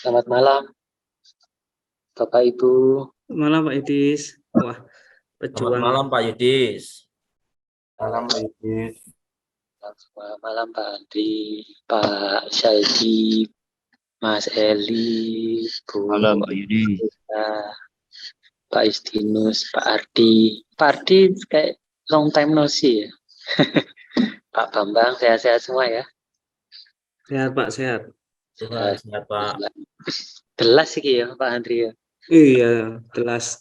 Selamat malam, Bapak Ibu. Malam Pak Idis. Wah, Selamat pejuang. malam Pak Yudis. Malam Pak Yudis. Selamat malam Pak Andri, Pak Syaidi, Mas Eli, Bu Malam Pak Yudis. Pak Istinus, Pak Ardi. Pak Ardi kayak long time no see ya. Pak Bambang, sehat-sehat semua ya. Sehat Pak, sehat. Sehat Pak. Jelas sih ya Pak Andri ya. Iya, jelas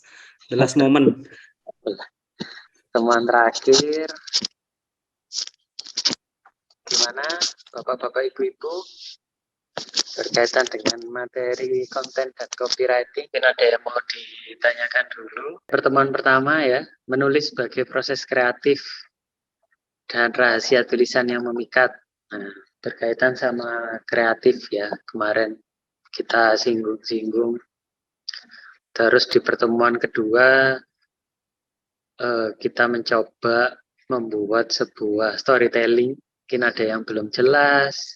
momen. Teman terakhir. Gimana Bapak-bapak Ibu-ibu berkaitan dengan materi konten dan copywriting? Mungkin ada yang mau ditanyakan dulu. Pertemuan pertama ya, menulis sebagai proses kreatif dan rahasia tulisan yang memikat. Nah, berkaitan sama kreatif ya, kemarin kita singgung-singgung. Terus di pertemuan kedua kita mencoba membuat sebuah storytelling. Mungkin ada yang belum jelas,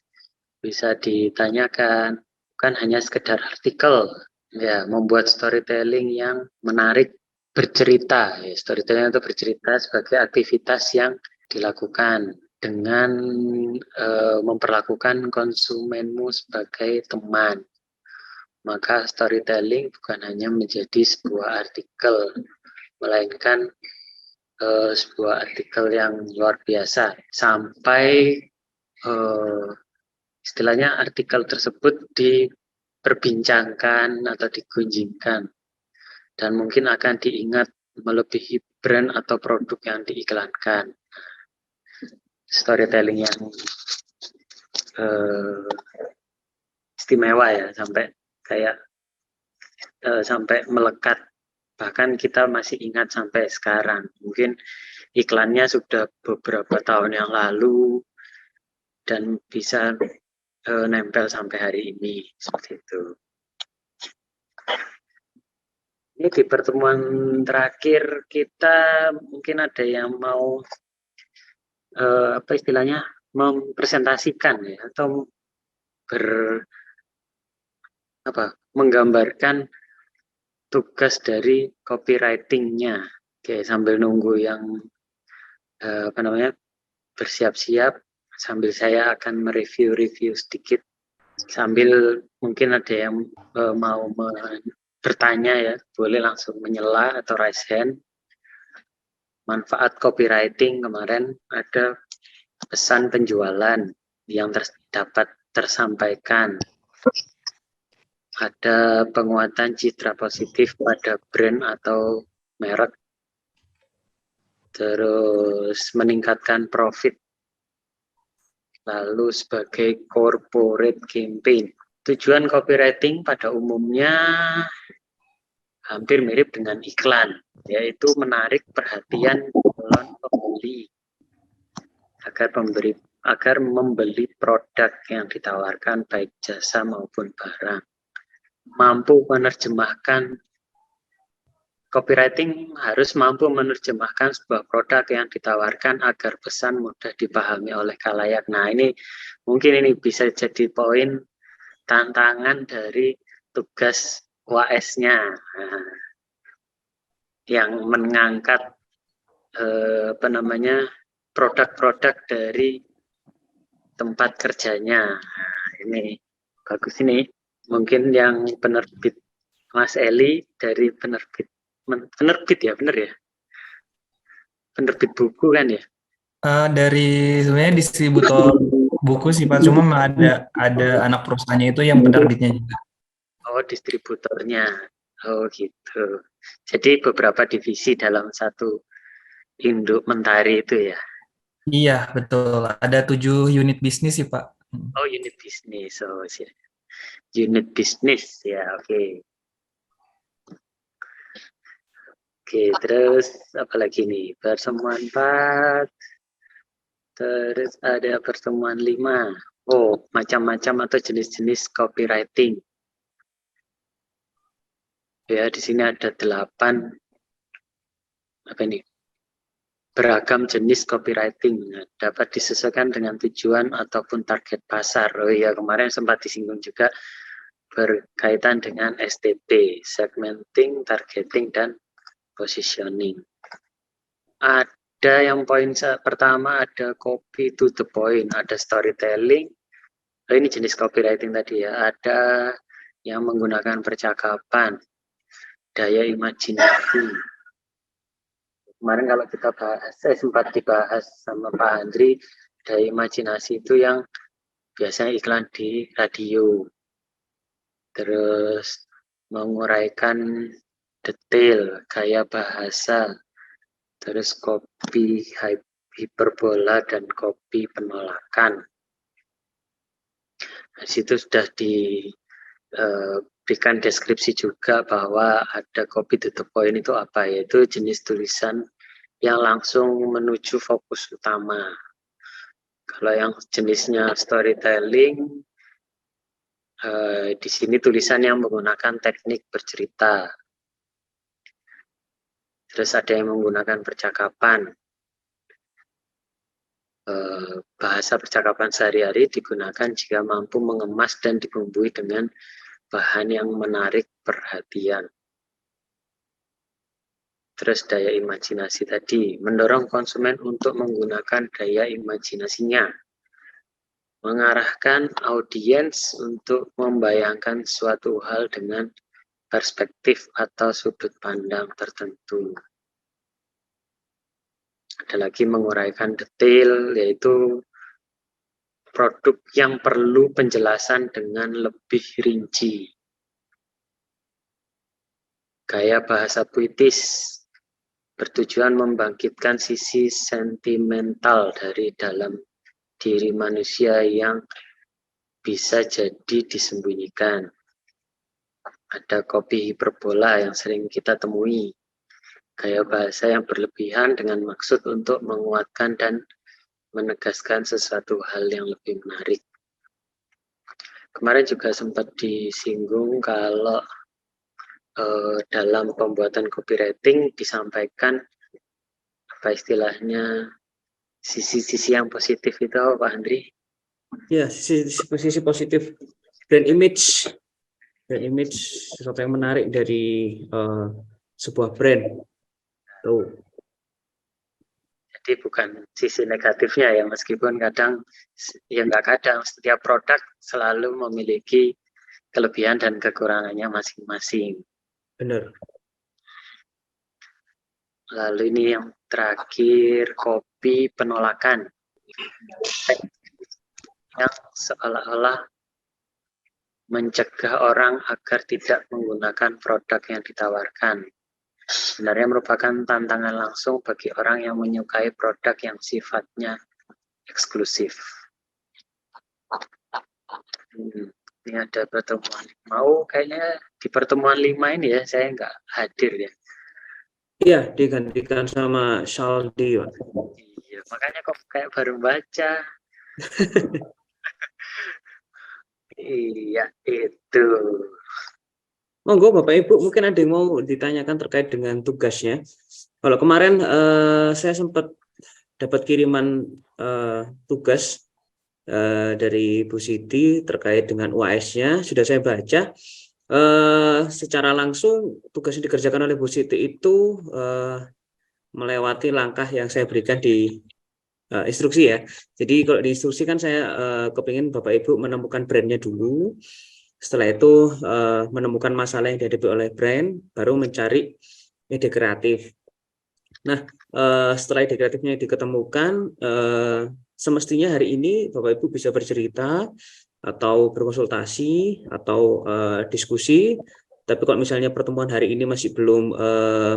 bisa ditanyakan. Bukan hanya sekedar artikel, ya, membuat storytelling yang menarik, bercerita. Ya, storytelling itu bercerita sebagai aktivitas yang dilakukan dengan memperlakukan konsumenmu sebagai teman. Maka storytelling bukan hanya menjadi sebuah artikel, melainkan sebuah artikel yang luar biasa sampai istilahnya artikel tersebut diperbincangkan atau digunjingkan dan mungkin akan diingat melebihi brand atau produk yang diiklankan. Storytelling yang istimewa ya, sampai kayak sampai melekat, bahkan kita masih ingat sampai sekarang. Mungkin iklannya sudah beberapa tahun yang lalu dan bisa nempel sampai hari ini, seperti itu. Ini di pertemuan terakhir kita mungkin ada yang mau apa istilahnya mempresentasikan ya, atau menggambarkan tugas dari copywriting-nya. Oke, sambil nunggu yang bersiap-siap, sambil saya akan mereview sedikit, sambil mungkin ada yang mau bertanya ya, boleh langsung menyela atau raise hand. Manfaat copywriting, kemarin ada pesan penjualan yang dapat tersampaikan. Ada penguatan citra positif pada brand atau merek. Terus meningkatkan profit. Lalu sebagai corporate campaign. Tujuan copywriting pada umumnya hampir mirip dengan iklan, yaitu menarik perhatian calon pembeli agar membeli produk yang ditawarkan, baik jasa maupun barang. Mampu menerjemahkan, copywriting harus mampu menerjemahkan sebuah produk yang ditawarkan agar pesan mudah dipahami oleh khalayak. Nah, ini mungkin ini bisa jadi poin tantangan dari tugas WAS-nya, yang mengangkat produk-produk dari tempat kerjanya. Nah, ini bagus ini. Mungkin yang penerbit Mas Eli dari penerbit ya, benar ya? Penerbit buku kan ya? Dari sebenarnya distributor buku sih Pak, cuma ada anak perusahaannya itu yang penerbitnya juga. Oh, distributornya. Oh, gitu. Jadi beberapa divisi dalam satu induk Mentari itu ya? Iya, betul. Ada 7 unit bisnis sih Pak. Oh, unit bisnis. Oh, siap. Unit bisnis ya, oke. Oke, terus apa lagi nih? Pertemuan 4. Terus ada pertemuan 5. Oh, macam-macam atau jenis-jenis copywriting. Ya, di sini ada 8 beragam jenis copywriting. Nah, dapat disesuaikan dengan tujuan ataupun target pasar. Oh iya, kemarin sempat disinggung juga berkaitan dengan STP, segmenting, targeting, dan positioning. Ada yang poin pertama, ada copy to the point, ada storytelling. Ini jenis copywriting tadi ya. Ada yang menggunakan percakapan, daya imajinasi. Kemarin kalau kita bahas, saya sempat dibahas sama Pak Andri, daya imajinasi itu yang biasanya iklan di radio. Terus menguraikan detail, gaya bahasa, terus copy hiperbola dan copy penolakan. Di situ sudah diberikan deskripsi juga bahwa ada copy to the point itu apa, yaitu jenis tulisan yang langsung menuju fokus utama. Kalau yang jenisnya storytelling, di sini tulisan yang menggunakan teknik bercerita. Terus ada yang menggunakan percakapan. Bahasa percakapan sehari-hari digunakan jika mampu mengemas dan dibumbui dengan bahan yang menarik perhatian. Terus daya imajinasi tadi, mendorong konsumen untuk menggunakan daya imajinasinya. Mengarahkan audiens untuk membayangkan suatu hal dengan perspektif atau sudut pandang tertentu. Ada lagi menguraikan detail, yaitu produk yang perlu penjelasan dengan lebih rinci. Gaya bahasa puitis bertujuan membangkitkan sisi sentimental dari dalam diri manusia yang bisa jadi disembunyikan. Ada copy hiperbola yang sering kita temui. Gaya bahasa yang berlebihan dengan maksud untuk menguatkan dan menegaskan sesuatu hal yang lebih menarik. Kemarin juga sempat disinggung kalau dalam pembuatan copywriting disampaikan apa istilahnya sisi-sisi yang positif itu, Pak Andri? Ya, sisi positif brand image sesuatu yang menarik dari sebuah brand. Tuh. Jadi bukan sisi negatifnya ya, meskipun kadang ya nggak kadang, setiap produk selalu memiliki kelebihan dan kekurangannya masing-masing. Benar. Lalu ini yang terakhir, copy penolakan. Yang seolah-olah mencegah orang agar tidak menggunakan produk yang ditawarkan. Sebenarnya merupakan tantangan langsung bagi orang yang menyukai produk yang sifatnya eksklusif. Ini ada pertemuan. Mau kayaknya di pertemuan 5 ini ya, saya nggak hadir ya. Iya, digantikan sama Shaldi. Iya, makanya kok kayak baru baca. Iya, itu. Monggo Bapak Ibu, mungkin ada yang mau ditanyakan terkait dengan tugasnya. Kalau kemarin saya sempat dapat kiriman tugas dari Bu Siti terkait dengan UAS-nya, sudah saya baca. Secara langsung tugas yang dikerjakan oleh Bu Siti itu melewati langkah yang saya berikan di instruksi ya. Jadi kalau di instruksi kan saya kepingin Bapak Ibu menemukan brandnya dulu. Setelah itu menemukan masalah yang dihadapi oleh brand, baru mencari ide kreatif. Nah, setelah ide kreatifnya diketemukan, semestinya hari ini Bapak Ibu bisa bercerita atau berkonsultasi atau diskusi. Tapi kalau misalnya pertemuan hari ini masih belum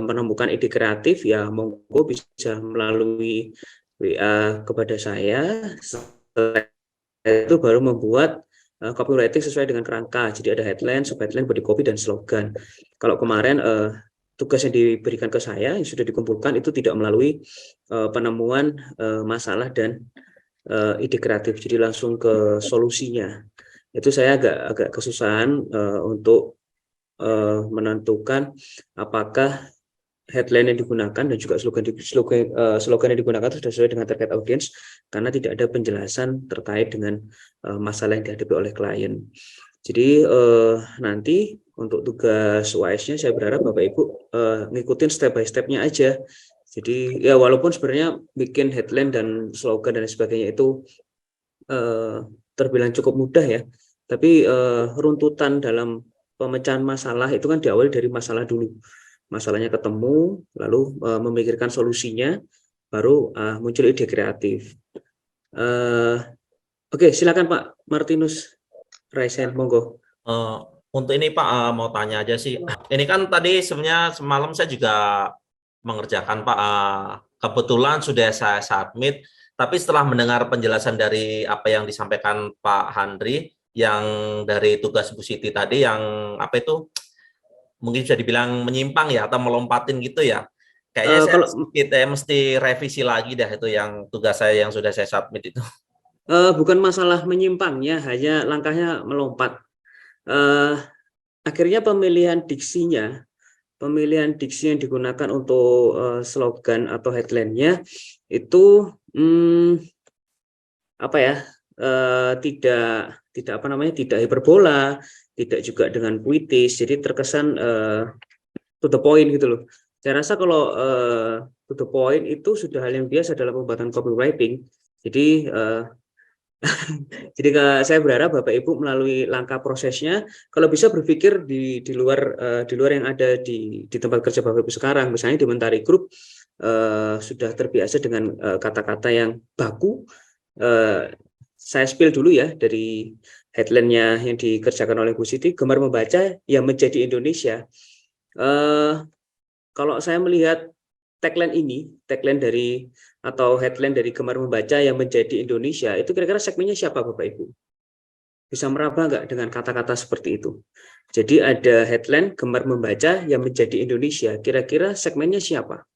menemukan ide kreatif, ya monggo bisa melalui WA kepada saya. Setelah itu baru membuat copywriting sesuai dengan kerangka. Jadi ada headline, subheadline, body copy, dan slogan. Kalau kemarin tugas yang diberikan ke saya yang sudah dikumpulkan itu tidak melalui penemuan masalah dan ide kreatif, jadi langsung ke solusinya. Itu saya agak kesusahan untuk menentukan apakah headline yang digunakan dan juga slogan yang digunakan itu sudah sesuai dengan target audience, karena tidak ada penjelasan terkait dengan masalah yang dihadapi oleh klien. Jadi nanti untuk tugas UAS-nya saya berharap Bapak Ibu ngikutin step by step-nya aja. Jadi ya walaupun sebenarnya bikin headline dan slogan dan sebagainya itu terbilang cukup mudah ya, tapi runtutan dalam pemecahan masalah itu kan diawali dari masalah dulu. Masalahnya ketemu, lalu memikirkan solusinya, baru muncul ide kreatif. Oke, silakan Pak Martinus Raisen, monggo. Eh, untuk ini Pak, mau tanya aja sih. Ini kan tadi sebenarnya semalam saya juga mengerjakan Pak. Kebetulan sudah saya submit, tapi setelah mendengar penjelasan dari apa yang disampaikan Pak Handri, yang dari tugas Bu Siti tadi, yang apa itu, mungkin bisa dibilang menyimpang ya, atau melompatin gitu ya. Kayaknya saya mesti revisi lagi dah itu yang tugas saya yang sudah saya submit itu. Bukan masalah menyimpangnya, hanya langkahnya melompat. Akhirnya pemilihan diksi yang digunakan untuk slogan atau headline-nya itu tidak apa namanya, tidak hiperbola, tidak juga dengan puitis, jadi terkesan to the point gitu loh. Saya rasa kalau to the point itu sudah hal yang biasa dalam pembuatan copywriting. Jadi saya berharap Bapak Ibu melalui langkah prosesnya, kalau bisa berpikir di luar yang ada di tempat kerja Bapak Ibu sekarang, misalnya di Mentari Group sudah terbiasa dengan kata-kata yang baku. Saya spill dulu ya dari headline-nya yang dikerjakan oleh Bu Siti, gemar membaca yang menjadi Indonesia. Kalau saya melihat tagline dari atau headline dari gemar membaca yang menjadi Indonesia, itu kira-kira segmennya siapa Bapak Ibu? Bisa meraba nggak dengan kata-kata seperti itu? Jadi ada headline gemar membaca yang menjadi Indonesia, kira-kira segmennya siapa?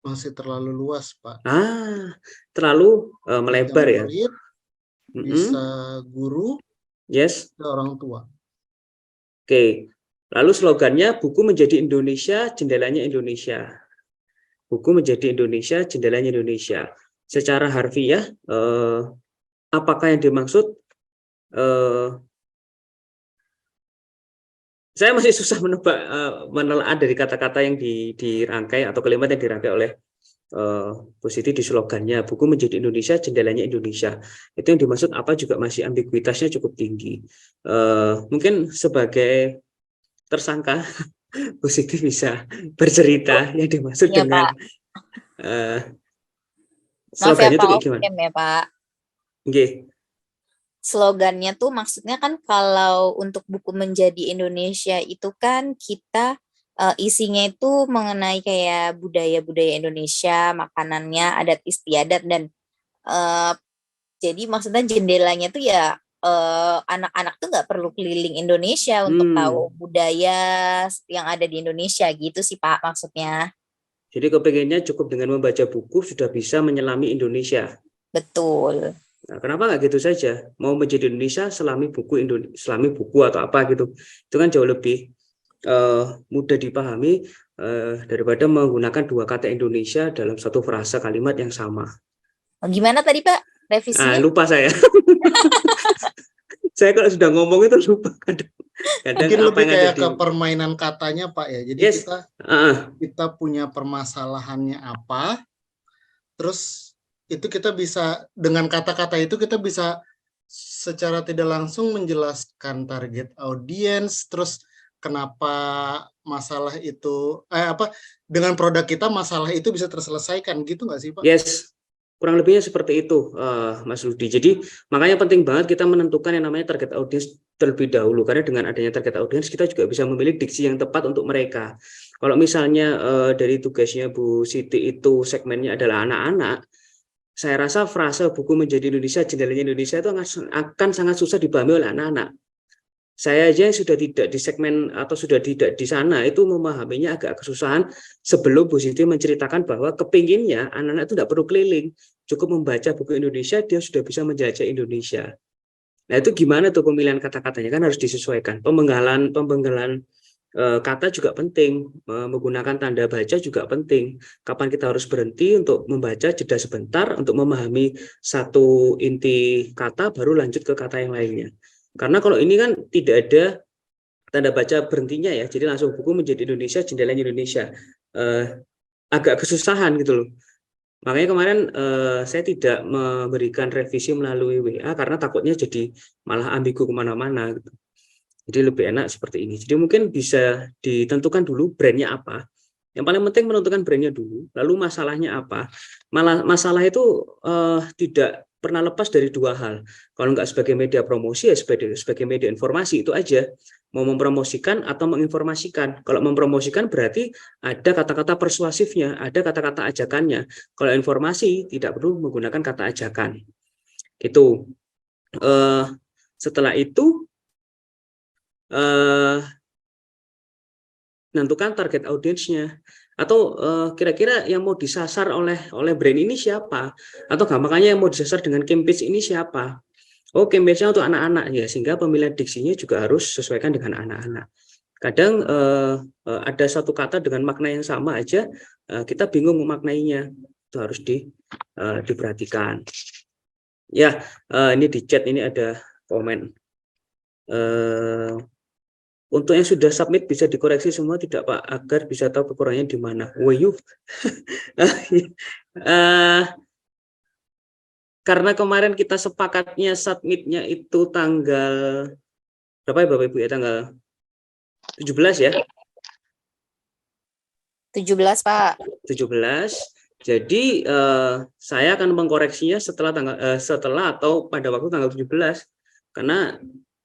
Masih terlalu luas, Pak. Terlalu melebar ya. Murid, bisa guru, yes, orang tua. Oke. Lalu slogannya buku menjadi Indonesia, jendelanya Indonesia. Buku menjadi Indonesia, jendelanya Indonesia. Secara harfiah, apakah yang dimaksud? Saya masih susah menelaah dari kata-kata yang dirangkai atau kalimat yang dirangkai oleh Bu Siti di slogannya. Buku menjadi Indonesia, jendelanya Indonesia. Itu yang dimaksud apa juga masih ambiguitasnya cukup tinggi. Mungkin sebagai tersangka, Bu Siti bisa bercerita yang dimaksud ya, dengan slogannya itu kayak gimana? Ya, Pak. Okay. Slogannya tuh maksudnya kan kalau untuk buku menjadi Indonesia itu kan kita isinya itu mengenai kayak budaya-budaya Indonesia, makanannya, adat istiadat, dan jadi maksudnya jendelanya tuh ya anak-anak tuh nggak perlu keliling Indonesia untuk tahu budaya yang ada di Indonesia gitu sih Pak maksudnya. Jadi kepengennya cukup dengan membaca buku sudah bisa menyelami Indonesia. Betul. Nah, kenapa nggak gitu saja? Mau menjadi Indonesia selami buku atau apa gitu. Itu kan jauh lebih mudah dipahami daripada menggunakan dua kata Indonesia dalam satu frasa kalimat yang sama. Gimana tadi Pak? Revisinya? Lupa saya. Saya kalau sudah ngomong itu lupa kadang mungkin lebih kayak ke permainan katanya Pak ya. Jadi yes. kita punya permasalahannya apa, terus itu kita bisa dengan kata-kata itu kita bisa secara tidak langsung menjelaskan target audiens, terus kenapa masalah itu dengan produk kita masalah itu bisa terselesaikan gitu nggak sih Pak? Yes. Kurang lebihnya seperti itu, Mas Rudi. Jadi makanya penting banget kita menentukan yang namanya target audience terlebih dahulu, karena dengan adanya target audience kita juga bisa memilih diksi yang tepat untuk mereka. Kalau misalnya dari tugasnya Bu Siti itu segmennya adalah anak-anak, saya rasa frase buku menjadi Indonesia, jendelanya Indonesia itu akan sangat susah dipahami oleh anak-anak. Saya aja yang sudah tidak di segmen atau sudah tidak di sana itu memahaminya agak kesusahan sebelum Bu Siti menceritakan bahwa kepinginnya anak-anak itu tidak perlu keliling, cukup membaca buku Indonesia dia sudah bisa menjajah Indonesia. Nah itu gimana tuh pemilihan kata-katanya kan harus disesuaikan. Pemenggalan kata juga penting, menggunakan tanda baca juga penting. Kapan kita harus berhenti untuk membaca, jeda sebentar untuk memahami satu inti kata, baru lanjut ke kata yang lainnya. Karena kalau ini kan tidak ada tanda baca berhentinya ya, jadi langsung buku menjadi Indonesia, jendela Indonesia. Agak kesusahan gitu loh. Makanya kemarin saya tidak memberikan revisi melalui WA karena takutnya jadi malah ambigu kemana-mana gitu. Jadi lebih enak seperti ini. Jadi mungkin bisa ditentukan dulu brandnya apa. Yang paling penting menentukan brandnya dulu. Lalu masalahnya apa? Masalah itu tidak pernah lepas dari dua hal. Kalau nggak sebagai media promosi ya sebagai media informasi itu aja. Mau mempromosikan atau menginformasikan. Kalau mempromosikan berarti ada kata-kata persuasifnya, ada kata-kata ajakannya. Kalau informasi tidak perlu menggunakan kata ajakan. Gitu. Setelah itu menentukan target audiensnya atau kira-kira yang mau disasar oleh brand ini siapa, atau gampangnya yang mau disasar dengan campaign ini siapa. Campaign-nya untuk anak-anak ya, sehingga pemilihan diksinya juga harus sesuaikan dengan anak-anak. Kadang ada satu kata dengan makna yang sama aja kita bingung memaknainya, itu harus diperhatikan ya. Ini di chat ini ada komen. Untuk yang sudah submit bisa dikoreksi semua tidak Pak, agar bisa tahu kekurangannya di mana. Karena kemarin kita sepakatnya submitnya itu tanggal berapa ya Bapak Ibu ya, tanggal 17 ya? 17 Pak. 17. Jadi saya akan mengkoreksinya setelah atau pada waktu tanggal 17, karena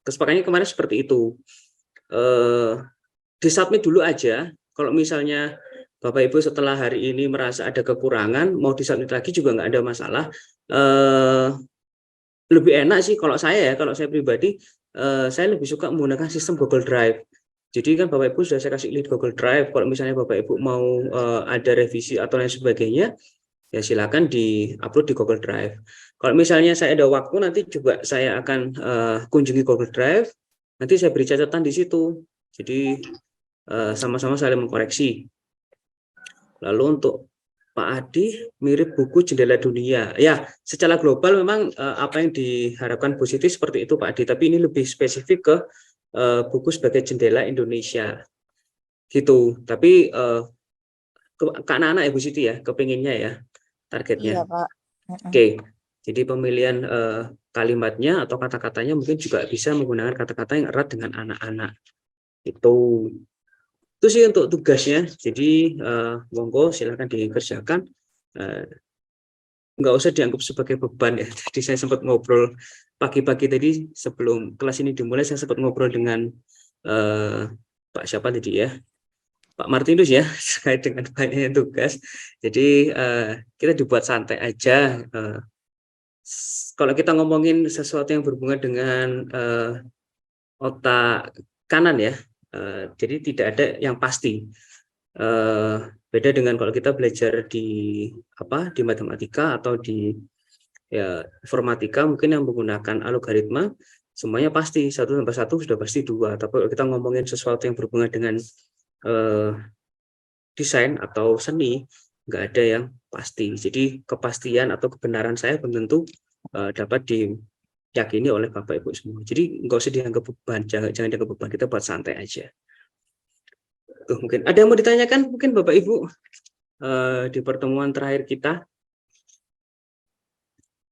kesepakatannya kemarin seperti itu. Disubmit dulu aja. Kalau misalnya Bapak Ibu setelah hari ini merasa ada kekurangan, mau disubmit lagi juga nggak ada masalah. Lebih enak sih kalau saya pribadi, saya lebih suka menggunakan sistem Google Drive. Jadi kan Bapak Ibu sudah saya kasih link Google Drive. Kalau misalnya Bapak Ibu mau ada revisi atau lain sebagainya, ya silakan di-upload di Google Drive. Kalau misalnya saya ada waktu, nanti juga saya akan kunjungi Google Drive. Nanti saya beri catatan di situ. Jadi sama-sama saling mengkoreksi. Lalu untuk Pak Adi, mirip buku Jendela Dunia. Ya, secara global memang apa yang diharapkan positif seperti itu Pak Adi. Tapi ini lebih spesifik ke buku sebagai Jendela Indonesia. Gitu. Tapi ke anak-anak ya Bu Siti ya, kepinginnya ya targetnya. Iya Pak. Oke. Jadi pemilihan kalimatnya atau kata-katanya mungkin juga bisa menggunakan kata-kata yang erat dengan anak-anak. Itu sih untuk tugasnya. Jadi monggo silakan dikerjakan. Nggak usah dianggap sebagai beban ya. Jadi saya sempat ngobrol pagi-pagi tadi sebelum kelas ini dimulai, saya sempat ngobrol dengan Pak siapa tadi ya, Pak Martinus ya, terkait dengan banyaknya tugas. Jadi kita dibuat santai aja. Kalau kita ngomongin sesuatu yang berhubungan dengan otak kanan ya, jadi tidak ada yang pasti. Beda dengan kalau kita belajar di matematika atau di informatika, mungkin yang menggunakan algoritma semuanya pasti 1 tambah 1 sudah pasti 2. Tapi kalau kita ngomongin sesuatu yang berhubungan dengan desain atau seni, nggak ada yang pasti. Jadi kepastian atau kebenaran saya belum tentu dapat diyakini oleh Bapak Ibu semua. Jadi nggak usah dianggap beban, jangan dianggap beban, kita buat santai aja. Tuh, mungkin ada yang mau ditanyakan mungkin Bapak Ibu di pertemuan terakhir kita.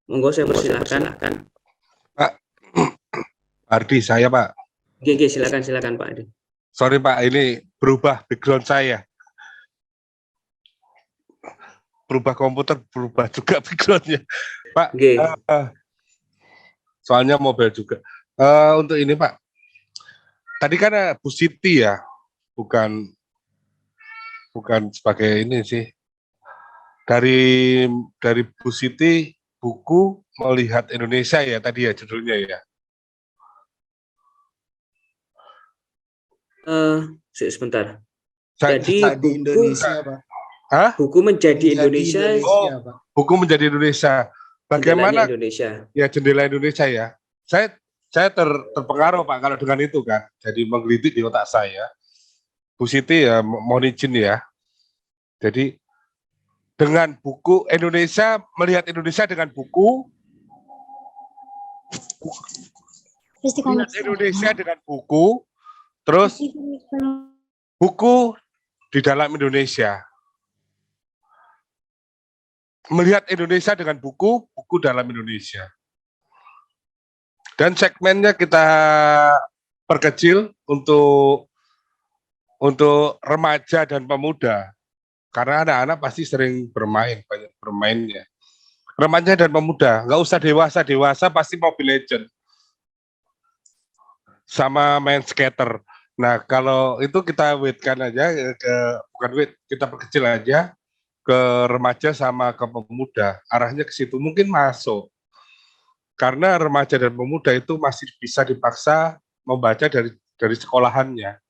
Monggo saya persilakan. Pak Ardi, saya Pak. Oke, silakan Pak Ardi. Sorry Pak, ini berubah background saya. Berubah komputer, berubah juga backgroundnya. Pak, soalnya mobile juga. Untuk ini Pak, tadi kan Bu Siti ya, bukan sebagai ini sih. Dari Bu Siti, buku Melihat Indonesia ya tadi ya judulnya ya. Sebentar. Jadi di Indonesia, Pak. Hah? Buku menjadi Indonesia. Pak. Buku menjadi Indonesia. Bagaimana Indonesia? Ya, jendela Indonesia ya. Saya terpengaruh Pak kalau dengan itu kan. Jadi menggelitik di otak saya. Bu Siti ya mohon izin ya. Jadi dengan buku Indonesia, melihat Indonesia dengan buku, melihat Indonesia dengan buku, terus buku di dalam Indonesia. Melihat Indonesia dengan buku, buku dalam Indonesia. Dan segmennya kita perkecil untuk remaja dan pemuda. Karena anak-anak pasti sering bermain, banyak bermainnya. Remaja dan pemuda, nggak usah dewasa pasti Mobile Legends. Sama main skater. Nah, kalau itu kita weightkan aja, bukan weight, kita perkecil aja ke remaja sama ke pemuda. Arahnya ke situ, mungkin masuk. Karena remaja dan pemuda itu masih bisa dipaksa membaca dari sekolahannya.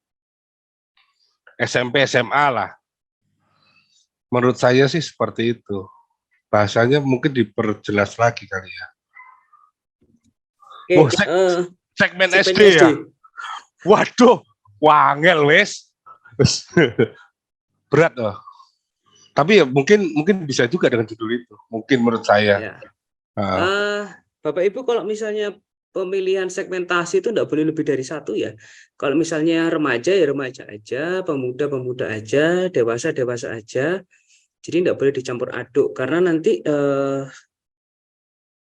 SMP, SMA lah. Menurut saya sih seperti itu. Bahasanya mungkin diperjelas lagi kali ya. Oke, Oh, segmen SD ya. Waduh, wangel wes. Berat loh. Tapi ya mungkin bisa juga dengan judul itu. Mungkin menurut saya. Ya. Bapak Ibu kalau misalnya pemilihan segmentasi itu tidak boleh lebih dari satu ya. Kalau misalnya remaja ya remaja aja, pemuda aja, dewasa aja. Jadi tidak boleh dicampur aduk karena nanti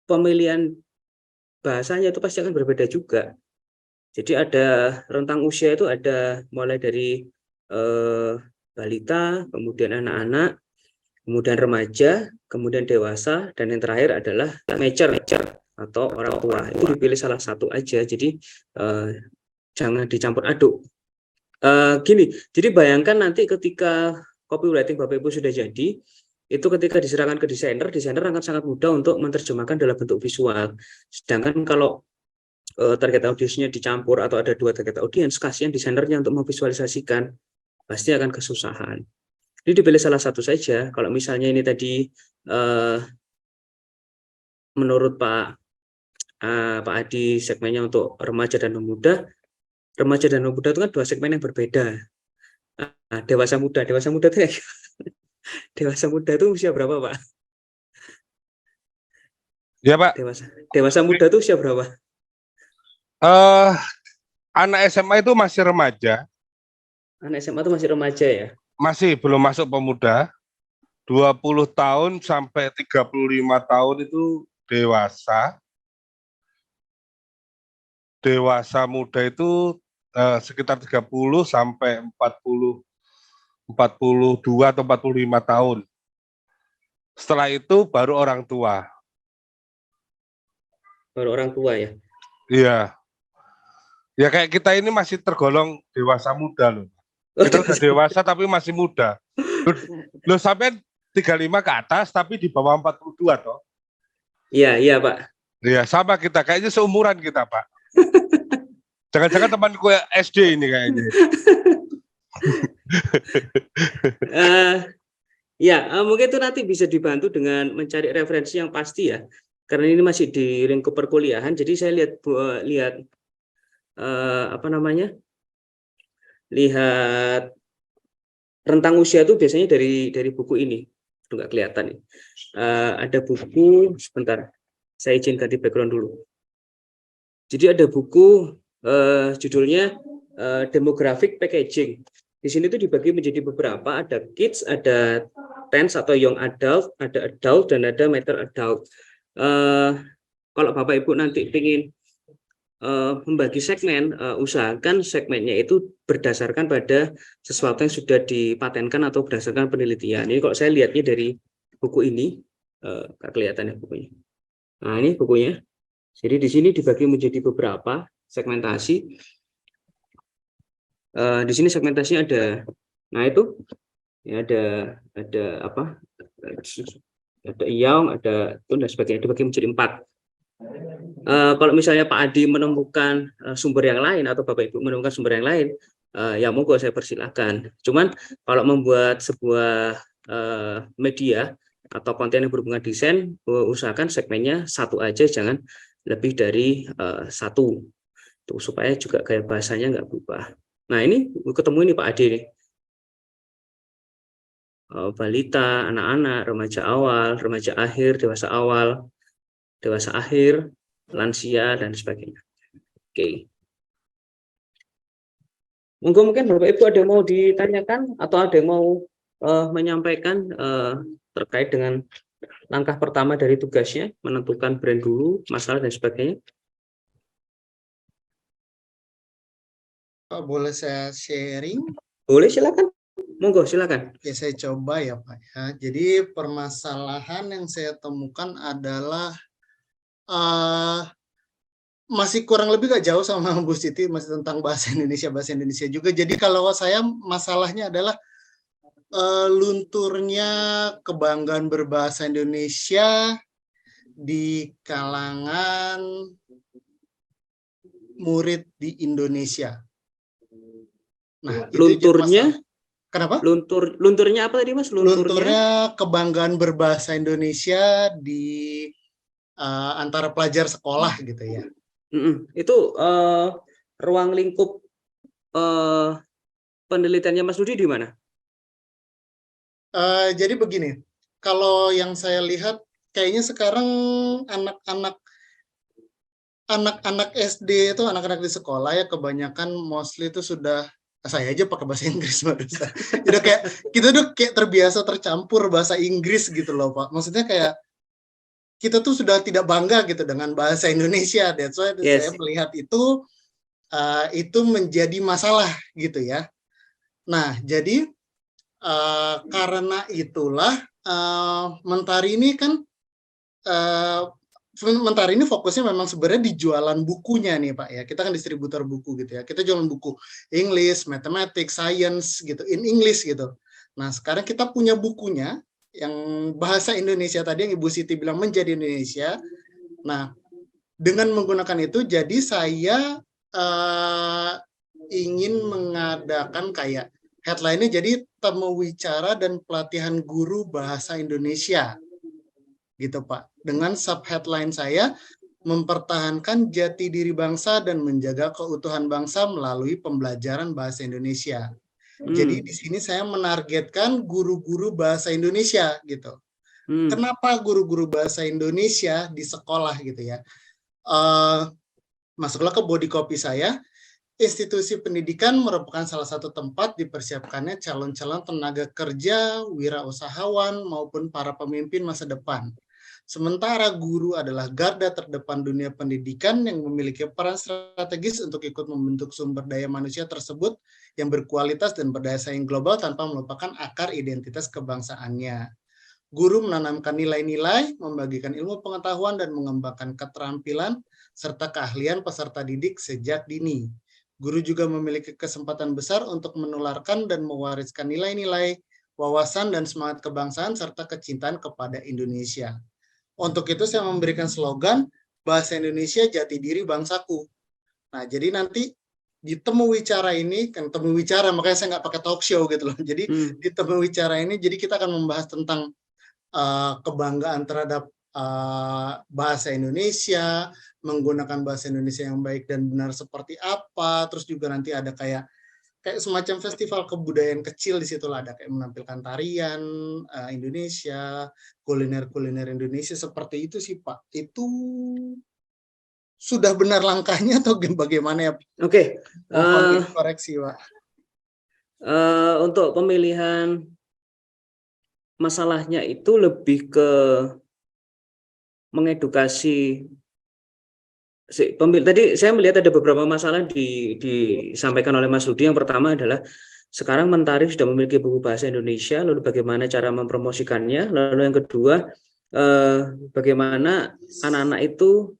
pemilihan bahasanya itu pasti akan berbeda juga. Jadi ada rentang usia itu ada mulai dari balita, kemudian anak-anak, kemudian remaja, kemudian dewasa, dan yang terakhir adalah teenager atau orang tua. Itu dipilih salah satu aja. Jadi jangan dicampur aduk. Gini, jadi bayangkan nanti ketika copywriting Bapak Ibu sudah jadi, itu ketika diserahkan ke desainer akan sangat mudah untuk menerjemahkan dalam bentuk visual. Sedangkan kalau target audiensnya dicampur atau ada dua target audiens, kasihan desainernya untuk memvisualisasikan, pasti akan kesusahan. Jadi dipilih salah satu saja. Kalau misalnya ini tadi menurut Pak Adi segmennya untuk remaja dan pemuda itu kan dua segmen yang berbeda. Nah, dewasa muda itu dewasa muda itu usia berapa, Pak? Ya, Pak. Dewasa muda itu usia berapa? Anak SMA itu masih remaja. Anak SMA itu masih remaja ya? Masih belum masuk pemuda. 20 tahun sampai 35 tahun itu dewasa. Dewasa muda itu sekitar 30 sampai 42 atau 45 tahun. Setelah itu baru orang tua. Baru orang tua ya? Iya. Ya kayak kita ini masih tergolong dewasa muda loh. Kita udah dewasa tapi masih muda. Loh sampai 35 ke atas tapi di bawah 42 toh. Iya Pak. Iya sama kita, kayaknya seumuran kita Pak. Jangan-jangan temanku SD ini kayaknya. Mungkin itu nanti bisa dibantu dengan mencari referensi yang pasti ya. Karena ini masih di lingkup perkuliahan, jadi saya lihat lihat rentang usia itu biasanya dari buku ini. Nggak kelihatan nih. Ada buku, sebentar, saya izin ganti background dulu. Jadi ada buku judulnya Demographic Packaging. Di sini tuh dibagi menjadi beberapa, ada kids, ada teens atau young adult, ada adult, dan ada mature adult. Kalau Bapak Ibu nanti ingin membagi segmen, usahakan segmennya itu berdasarkan pada sesuatu yang sudah dipatenkan atau berdasarkan penelitian. Ini kalau saya lihatnya dari buku ini, nggak kelihatan ya bukunya. Nah ini bukunya. Jadi di sini dibagi menjadi beberapa segmentasi. Di sini segmentasinya ada, nah itu ya ada apa? Ada young, ada itu dan sebagainya. Dibagi menjadi 4. Kalau misalnya Pak Adi menemukan sumber yang lain atau Bapak Ibu menemukan sumber yang lain, ya monggo saya persilahkan. Cuman kalau membuat sebuah media atau konten yang berhubungan desain, usahakan segmennya satu aja, jangan lebih dari satu, tuh supaya juga gaya bahasanya nggak berubah. Nah, ini ketemu ini Pak Ade nih. Balita, anak-anak, remaja awal, remaja akhir, dewasa awal, dewasa akhir, lansia, dan sebagainya. Oke. Mungkin Bapak Ibu ada yang mau ditanyakan atau ada yang mau menyampaikan terkait dengan langkah pertama dari tugasnya, menentukan brand dulu, masalah dan sebagainya. Pak, boleh saya sharing? Boleh, silakan. Monggo, silakan. Oke, saya coba ya Pak ya. Jadi permasalahan yang saya temukan adalah masih kurang lebih gak jauh sama Bu Siti, masih tentang bahasa Indonesia juga. Jadi kalau saya masalahnya adalah lunturnya kebanggaan berbahasa Indonesia di kalangan murid di Indonesia. Nah, itu lunturnya, kenapa? Lunturnya apa tadi Mas? Lunturnya kebanggaan berbahasa Indonesia di antara pelajar sekolah gitu ya. Itu ruang lingkup penelitiannya Mas Rudi di mana? Jadi begini, kalau yang saya lihat kayaknya sekarang anak-anak SD itu anak-anak di sekolah ya kebanyakan mostly itu sudah, saya aja pakai bahasa Inggris barusan. Jadi kayak kita tuh kayak terbiasa tercampur bahasa Inggris gitu loh Pak. Maksudnya kayak kita tuh sudah tidak bangga gitu dengan bahasa Indonesia. That's why saya melihat itu menjadi masalah gitu ya. Nah, jadi karena itulah Mentari ini kan Mentari ini fokusnya memang sebenarnya di jualan bukunya nih Pak ya. Kita kan distributor buku gitu ya. Kita jualan buku English, Mathematics, Science gitu, in English gitu. Nah, sekarang kita punya bukunya yang bahasa Indonesia tadi yang Ibu Siti bilang menjadi Indonesia. Nah, dengan menggunakan itu jadi saya ingin mengadakan kayak headline-nya jadi temu wicara dan pelatihan guru bahasa Indonesia. Gitu Pak. Dengan sub-headline saya, mempertahankan jati diri bangsa dan menjaga keutuhan bangsa melalui pembelajaran bahasa Indonesia. Jadi di sini saya menargetkan guru-guru bahasa Indonesia gitu. Kenapa guru-guru bahasa Indonesia di sekolah gitu ya? Masuklah ke body copy saya. Institusi pendidikan merupakan salah satu tempat dipersiapkannya calon-calon tenaga kerja, wirausahawan, maupun para pemimpin masa depan. Sementara guru adalah garda terdepan dunia pendidikan yang memiliki peran strategis untuk ikut membentuk sumber daya manusia tersebut yang berkualitas dan berdaya saing global tanpa melupakan akar identitas kebangsaannya. Guru menanamkan nilai-nilai, membagikan ilmu pengetahuan, dan mengembangkan keterampilan serta keahlian peserta didik sejak dini. Guru juga memiliki kesempatan besar untuk menularkan dan mewariskan nilai-nilai, wawasan, dan semangat kebangsaan serta kecintaan kepada Indonesia. Untuk itu saya memberikan slogan Bahasa Indonesia Jati Diri Bangsaku. Nah, jadi nanti di temu wicara ini, kan temu wicara makanya saya nggak pakai talk show gitu loh. Jadi di temu wicara ini, jadi kita akan membahas tentang kebanggaan terhadap bahasa Indonesia, menggunakan bahasa Indonesia yang baik dan benar seperti apa, terus juga nanti ada kayak semacam festival kebudayaan kecil di situ lah, ada kayak menampilkan tarian Indonesia, kuliner-kuliner Indonesia seperti itu sih Pak. Itu sudah benar langkahnya atau bagaimana ya? Oke. Koreksi Pak. Untuk pemilihan masalahnya itu lebih ke mengedukasi tadi saya melihat ada beberapa masalah disampaikan oleh Mas Rudi. Yang pertama adalah sekarang Mentari sudah memiliki buku bahasa Indonesia, lalu bagaimana cara mempromosikannya, lalu yang kedua bagaimana anak-anak itu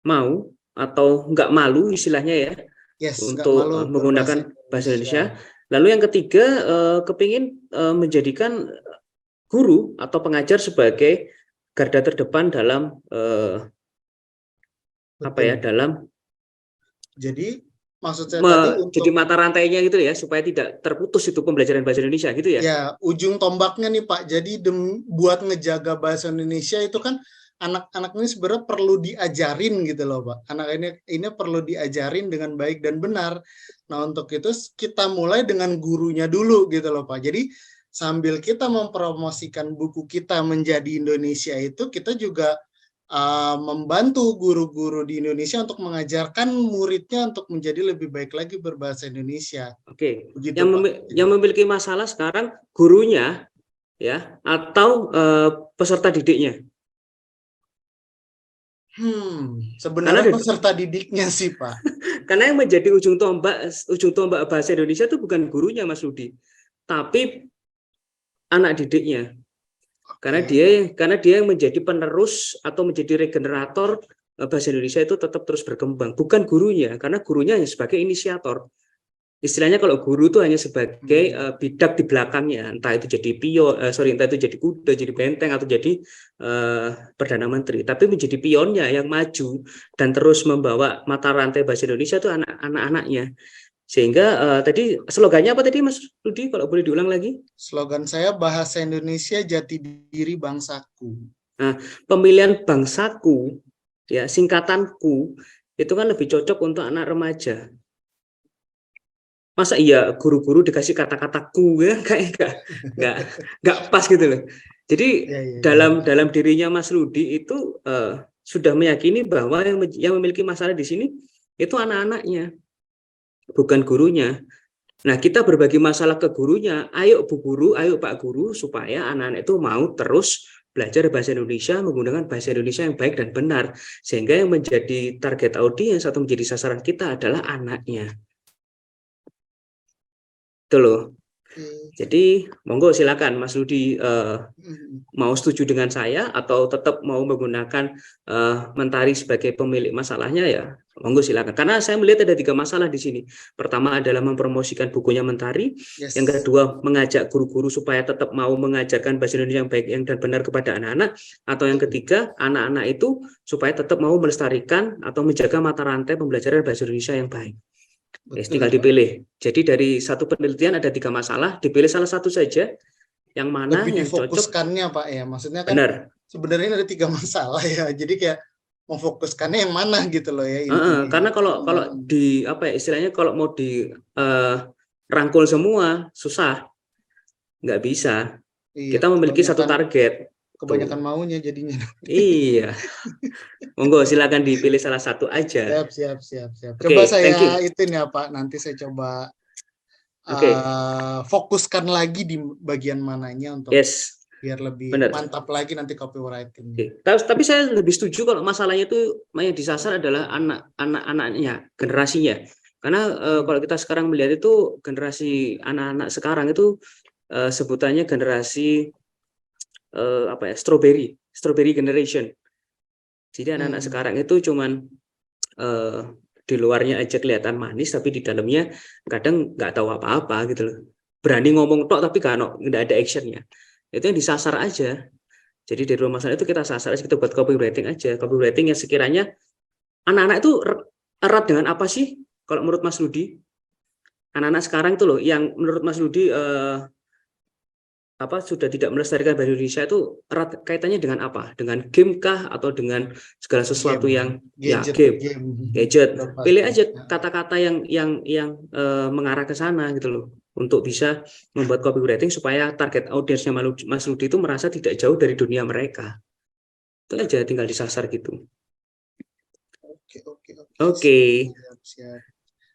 mau atau nggak malu istilahnya ya untuk menggunakan bahasa Indonesia. Lalu yang ketiga kepingin menjadikan guru atau pengajar sebagai garda terdepan dalam dalam jadi maksud saya tadi jadi mata rantainya gitu ya supaya tidak terputus itu pembelajaran bahasa Indonesia gitu ya. Ya, ujung tombaknya nih Pak. Jadi buat ngejaga bahasa Indonesia itu kan anak-anak ini sebenarnya perlu diajarin gitu loh Pak. Anak ini perlu diajarin dengan baik dan benar. Nah untuk itu kita mulai dengan gurunya dulu gitu loh Pak. Jadi sambil kita mempromosikan buku kita menjadi Indonesia itu, kita juga membantu guru-guru di Indonesia untuk mengajarkan muridnya untuk menjadi lebih baik lagi berbahasa Indonesia. Oke. Begitu, Yang, Pak. yang memiliki masalah sekarang gurunya ya atau peserta didiknya. Sebenarnya Karena peserta didiknya sih Pak. Karena yang menjadi ujung tombak bahasa Indonesia itu bukan gurunya Mas Rudi, tapi anak didiknya. Karena dia yang menjadi penerus atau menjadi regenerator bahasa Indonesia itu tetap terus berkembang, bukan gurunya, karena gurunya hanya sebagai inisiator. Istilahnya kalau guru itu hanya sebagai bidak di belakangnya, entah itu jadi entah itu jadi kuda, jadi benteng, atau jadi perdana menteri. Tapi menjadi pionnya yang maju dan terus membawa mata rantai bahasa Indonesia itu anak-anaknya. Sehingga tadi slogannya apa tadi Mas Rudi? Kalau boleh diulang lagi? Slogan saya bahasa Indonesia jati diri bangsaku. Nah, pemilihan bangsaku, ya singkatanku itu kan lebih cocok untuk anak remaja. Masa iya guru-guru dikasih kata-kata ku ya, kayak nggak pas gitu loh. Jadi dalam dirinya Mas Rudi itu sudah meyakini bahwa yang memiliki masalah di sini itu anak-anaknya, bukan gurunya. Nah, kita berbagi masalah ke gurunya, ayo Bu Guru, ayo Pak Guru, supaya anak-anak itu mau terus belajar bahasa Indonesia menggunakan bahasa Indonesia yang baik dan benar, sehingga yang menjadi target audiens atau menjadi sasaran kita adalah anaknya. Itu loh. Jadi monggo silakan Mas Rudi mau setuju dengan saya atau tetap mau menggunakan Mentari sebagai pemilik masalahnya, ya monggo silakan. Karena saya melihat ada 3 masalah di sini. Pertama adalah mempromosikan bukunya Mentari. Yang kedua, mengajak guru-guru supaya tetap mau mengajarkan bahasa Indonesia yang baik dan benar kepada anak-anak. Atau yang ketiga, anak-anak itu supaya tetap mau melestarikan atau menjaga mata rantai pembelajaran bahasa Indonesia yang baik. Tinggal dipilih. Jadi dari satu penelitian ada 3 masalah, dipilih salah satu saja yang mana lebih yang cocok. difokuskannya Pak ya, maksudnya kan Benar. Sebenarnya ada 3 masalah ya, jadi kayak memfokuskannya yang mana gitu loh ya. Karena kalau di apa ya istilahnya, kalau mau di rangkul semua susah, nggak bisa. Kita memiliki satu target. Kebanyakan maunya jadinya. Iya. Monggo silakan dipilih salah satu aja. Siap. Oke, Coba saya itu ya Pak, nanti saya coba fokuskan lagi di bagian mananya untuk biar lebih mantap lagi nanti copywriting. Tapi saya lebih setuju kalau masalahnya itu yang disasar adalah anak-anaknya, generasinya. Karena kalau kita sekarang melihat itu generasi anak-anak sekarang itu sebutannya generasi strawberry generation. Jadi anak-anak sekarang itu cuman di luarnya aja kelihatan manis, tapi di dalamnya kadang nggak tahu apa-apa gitu loh. Berani ngomong tok tapi nggak ada actionnya. Itu yang disasar aja. Jadi dari rumah masalah itu kita sasar, kita buat copywriting aja. Copywriting yang sekiranya anak-anak itu erat dengan apa sih? Kalau menurut Mas Rudi, anak-anak sekarang itu loh, yang menurut Mas Rudi sudah tidak melestarikan bahasa Indonesia itu erat kaitannya dengan apa? Dengan game kah atau dengan segala sesuatu yang gadget. Pilih aja kata-kata yang mengarah ke sana gitu loh, untuk bisa membuat copywriting supaya target audiensnya Mas Rudi itu merasa tidak jauh dari dunia mereka. Itu aja, tinggal disasar gitu. Oke.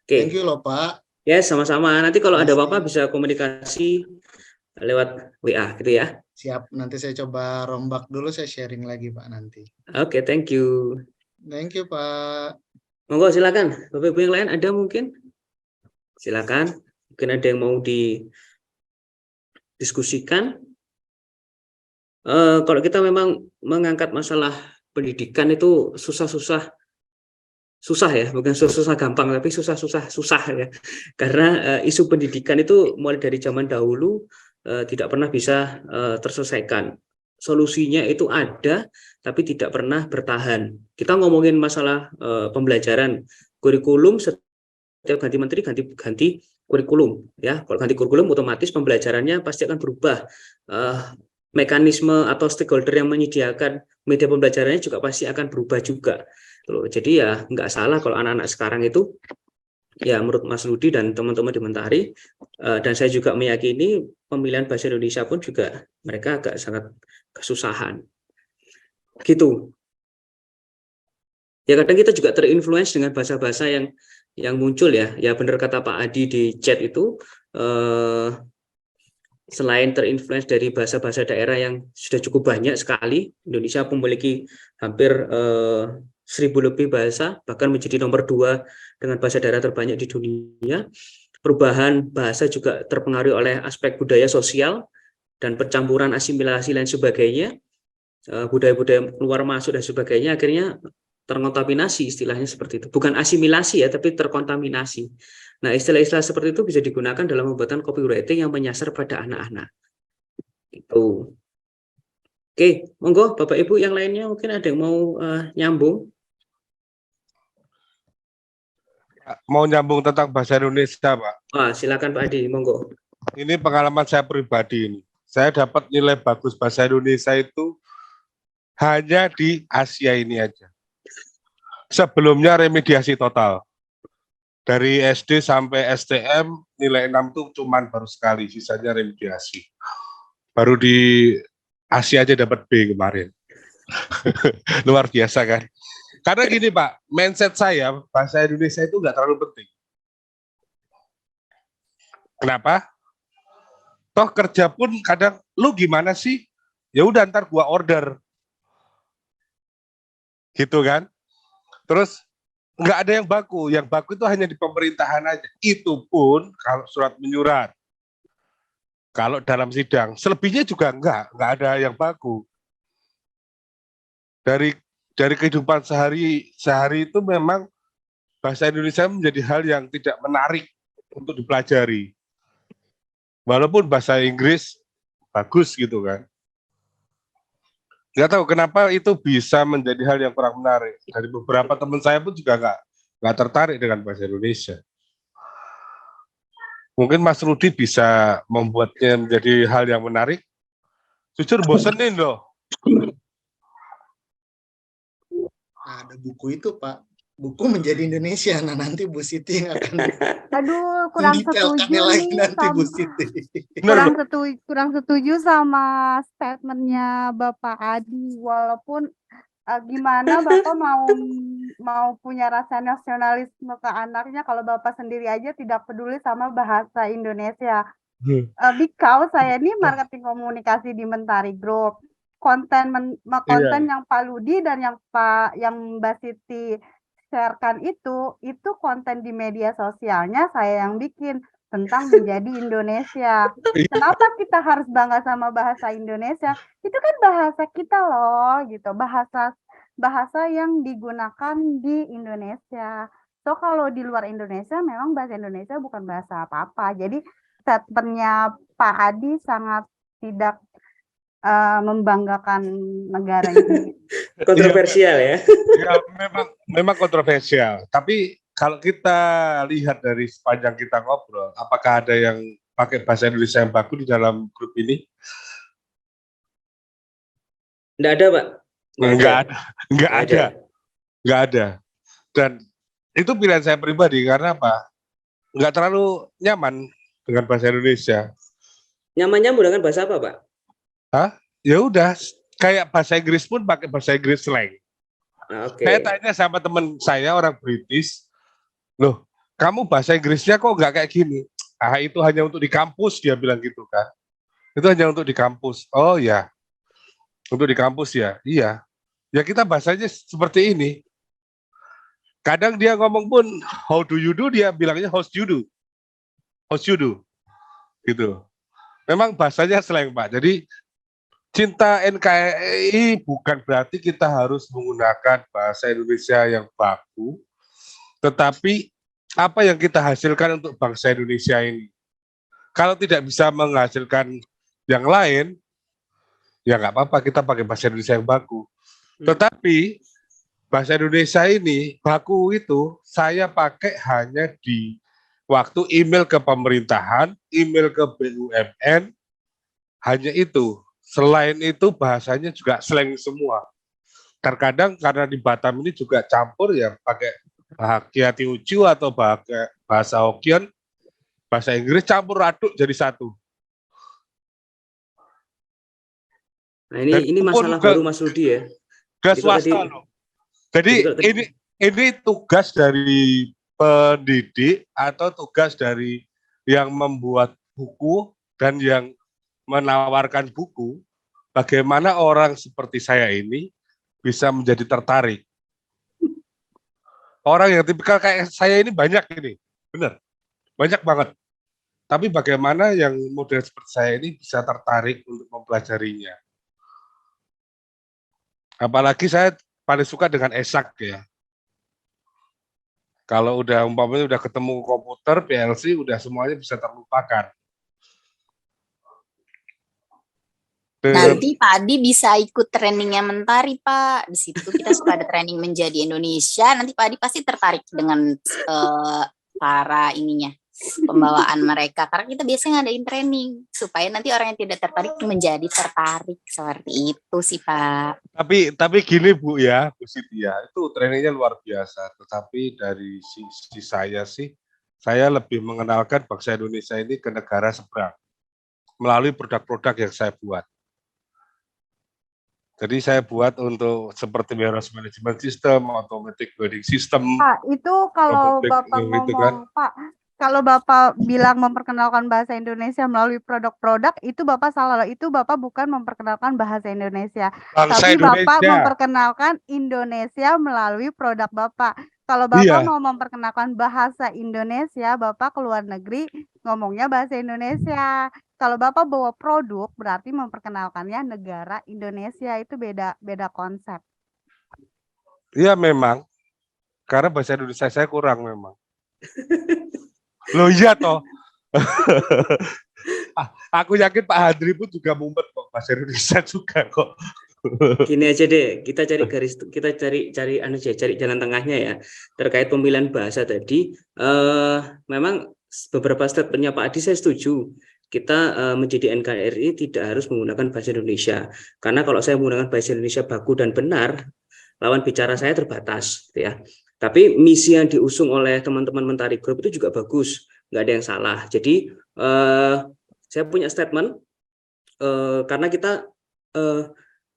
Thank you loh Pak. Ya, sama-sama. Nanti kalau ada apa-apa bisa komunikasi lewat WA gitu ya. Siap, nanti saya coba rombak dulu, saya sharing lagi Pak nanti. Oke, thank you. Thank you Pak. Monggo silakan. Bapak Ibu yang lain ada mungkin? Silakan. Mungkin ada yang mau didiskusikan. Kalau kita memang mengangkat masalah pendidikan itu susah ya, bukan susah gampang, tapi susah ya. Karena isu pendidikan itu mulai dari zaman dahulu tidak pernah bisa terselesaikan. Solusinya itu ada, tapi tidak pernah bertahan. Kita ngomongin masalah pembelajaran, kurikulum, setiap ganti menteri ganti kurikulum ya. Kalau ganti kurikulum otomatis pembelajarannya pasti akan berubah. mekanisme atau stakeholder yang menyediakan media pembelajarannya juga pasti akan berubah juga. Loh, jadi ya nggak salah kalau anak-anak sekarang itu, ya menurut Mas Rudi dan teman-teman di Mentari, dan saya juga meyakini pemilihan bahasa Indonesia pun juga mereka agak sangat kesusahan. Gitu. Ya kadang kita juga terinfluence dengan bahasa-bahasa yang muncul ya. Ya benar kata Pak Adi di chat itu, selain terinfluence dari bahasa-bahasa daerah yang sudah cukup banyak sekali, Indonesia memiliki hampir 1.000 lebih bahasa, bahkan menjadi nomor 2 dengan bahasa daerah terbanyak di dunia. Perubahan bahasa juga terpengaruhi oleh aspek budaya sosial dan percampuran asimilasi dan sebagainya, budaya-budaya luar masuk dan sebagainya, akhirnya terkontaminasi, istilahnya seperti itu. Bukan asimilasi ya, tapi terkontaminasi. Nah, istilah-istilah seperti itu bisa digunakan dalam pembuatan copywriting yang menyasar pada anak-anak. Itu. Oke, monggo Bapak Ibu yang lainnya mungkin ada yang mau nyambung. Mau nyambung tentang bahasa Indonesia, Pak. Silakan Pak Adi, monggo. Ini pengalaman saya pribadi ini. Saya dapat nilai bagus bahasa Indonesia itu hanya di Asia ini aja. Sebelumnya remediasi total. Dari SD sampai STM nilai 6 itu cuman baru sekali, sisanya remediasi. Baru di Asia aja dapat B kemarin. Luar biasa kan? Karena gini Pak, mindset saya bahasa Indonesia itu nggak terlalu penting. Kenapa? Toh kerja pun kadang, lu gimana sih? Ya udah ntar gua order. Gitu kan? Terus nggak ada yang baku itu hanya di pemerintahan aja. Itu pun kalau surat menyurat. Kalau dalam sidang, selebihnya juga nggak ada yang baku. Dari kehidupan sehari itu memang bahasa Indonesia menjadi hal yang tidak menarik untuk dipelajari. Walaupun bahasa Inggris bagus gitu kan. Nggak tahu kenapa itu bisa menjadi hal yang kurang menarik. Dari beberapa teman saya pun juga nggak tertarik dengan bahasa Indonesia. Mungkin Mas Rudi bisa membuatnya menjadi hal yang menarik. Jujur bosenin loh. Nah, ada buku itu Pak, buku menjadi Indonesia. Nah nanti Bu Siti yang akan Aduh, kurang setuju lagi nih nanti Bu sama Siti. kurang setuju sama statementnya Bapak Adi. Walaupun gimana Bapak mau punya rasa nasionalisme ke anaknya kalau Bapak sendiri aja tidak peduli sama bahasa Indonesia. Because saya ini marketing komunikasi di Mentari Group. Konten yang Pak Ludi dan yang Mbak Siti sharekan itu konten di media sosialnya saya yang bikin tentang menjadi Indonesia. Kenapa kita harus bangga sama bahasa Indonesia? Itu kan bahasa kita loh, gitu. Bahasa yang digunakan di Indonesia. So kalau di luar Indonesia memang bahasa Indonesia bukan bahasa apa-apa. Jadi statementnya Pak Adi sangat tidak membanggakan negara ini. Kontroversial ya. Ya memang kontroversial. Tapi kalau kita lihat dari sepanjang kita ngobrol, apakah ada yang pakai bahasa Indonesia yang bagus di dalam grup ini? Nggak ada, Pak. Nggak ada. Dan itu pilihan saya pribadi karena apa? Nggak terlalu nyaman dengan bahasa Indonesia. Nyamannya menggunakan bahasa apa, Pak? Ya udah, kayak bahasa Inggris pun pakai bahasa Inggris slang. Okay. Saya tanya sama teman saya orang British, loh, kamu bahasa Inggrisnya kok nggak kayak gini? Itu hanya untuk di kampus, dia bilang gitu kan. Itu hanya untuk di kampus. Oh ya, untuk di kampus ya, iya. Ya kita bahasanya seperti ini. Kadang dia ngomong pun, how do you do, dia bilangnya how you do. How you do. Gitu. Memang bahasanya slang, Pak. Jadi cinta NKRI bukan berarti kita harus menggunakan bahasa Indonesia yang baku, tetapi apa yang kita hasilkan untuk bangsa Indonesia ini. Kalau tidak bisa menghasilkan yang lain, ya nggak apa-apa kita pakai bahasa Indonesia yang baku. Tetapi bahasa Indonesia ini baku itu saya pakai hanya di waktu email ke pemerintahan, email ke BUMN, hanya itu. Selain itu bahasanya juga slang semua. Terkadang karena di Batam ini juga campur ya pakai bahasa Teochew atau bahasa Hokkien, bahasa Inggris campur aduk jadi satu. Nah, Dan ini itu pun masalah baru Mas Rudi ya. ke Jadi kalau swasta tadi- loh. Jadi Jadi kalau tadi- ini tugas dari pendidik atau tugas dari yang membuat buku dan yang menawarkan buku, bagaimana orang seperti saya ini bisa menjadi tertarik. Orang yang tipikal kayak saya ini banyak ini, benar, banyak banget. Tapi bagaimana yang model seperti saya ini bisa tertarik untuk mempelajarinya. Apalagi saya paling suka dengan esak ya. Kalau udah umpamanya udah ketemu komputer, PLC, udah semuanya bisa terlupakan. Nanti Pak Adi bisa ikut trainingnya Mentari, Pak. Di situ kita suka ada training menjadi Indonesia. Nanti Pak Adi pasti tertarik dengan para ininya, pembawaan mereka. Karena kita biasanya ngadain training supaya nanti orang yang tidak tertarik menjadi tertarik, seperti itu sih, Pak. Tapi gini Bu ya, Bu Siti ya, itu trainingnya luar biasa. Tetapi dari sisi saya sih, saya lebih mengenalkan bangsa Indonesia ini ke negara seberang melalui produk-produk yang saya buat. Jadi saya buat untuk seperti warehouse management system, automatic welding system. Pak, itu kalau Robotik, Bapak gitu ngomong, kan. Pak, kalau Bapak bilang memperkenalkan bahasa Indonesia melalui produk-produk, itu Bapak salah loh. Itu Bapak bukan memperkenalkan bahasa Indonesia. Bangsa Tapi Bapak Indonesia. memperkenalkan Indonesia melalui produk Bapak. Kalau Bapak Iya. mau memperkenalkan bahasa Indonesia, Bapak ke luar negeri ngomongnya bahasa Indonesia. Kalau Bapak bawa produk, berarti memperkenalkannya negara Indonesia. Itu beda konsep. Iya memang, karena bahasa Indonesia saya kurang memang. Loh iya toh. Aku yakin Pak Hadri pun juga mumet kok bahasa Indonesia juga kok. Gini aja deh, kita cari jalan tengahnya ya terkait pemilihan bahasa tadi. Memang beberapa statementnya Pak Adi saya setuju. Kita menjadi NKRI tidak harus menggunakan bahasa Indonesia, karena kalau saya menggunakan bahasa Indonesia baku dan benar, lawan bicara saya terbatas, gitu ya. Tapi misi yang diusung oleh teman-teman Mentari Group itu juga bagus, nggak ada yang salah. Jadi saya punya statement karena kita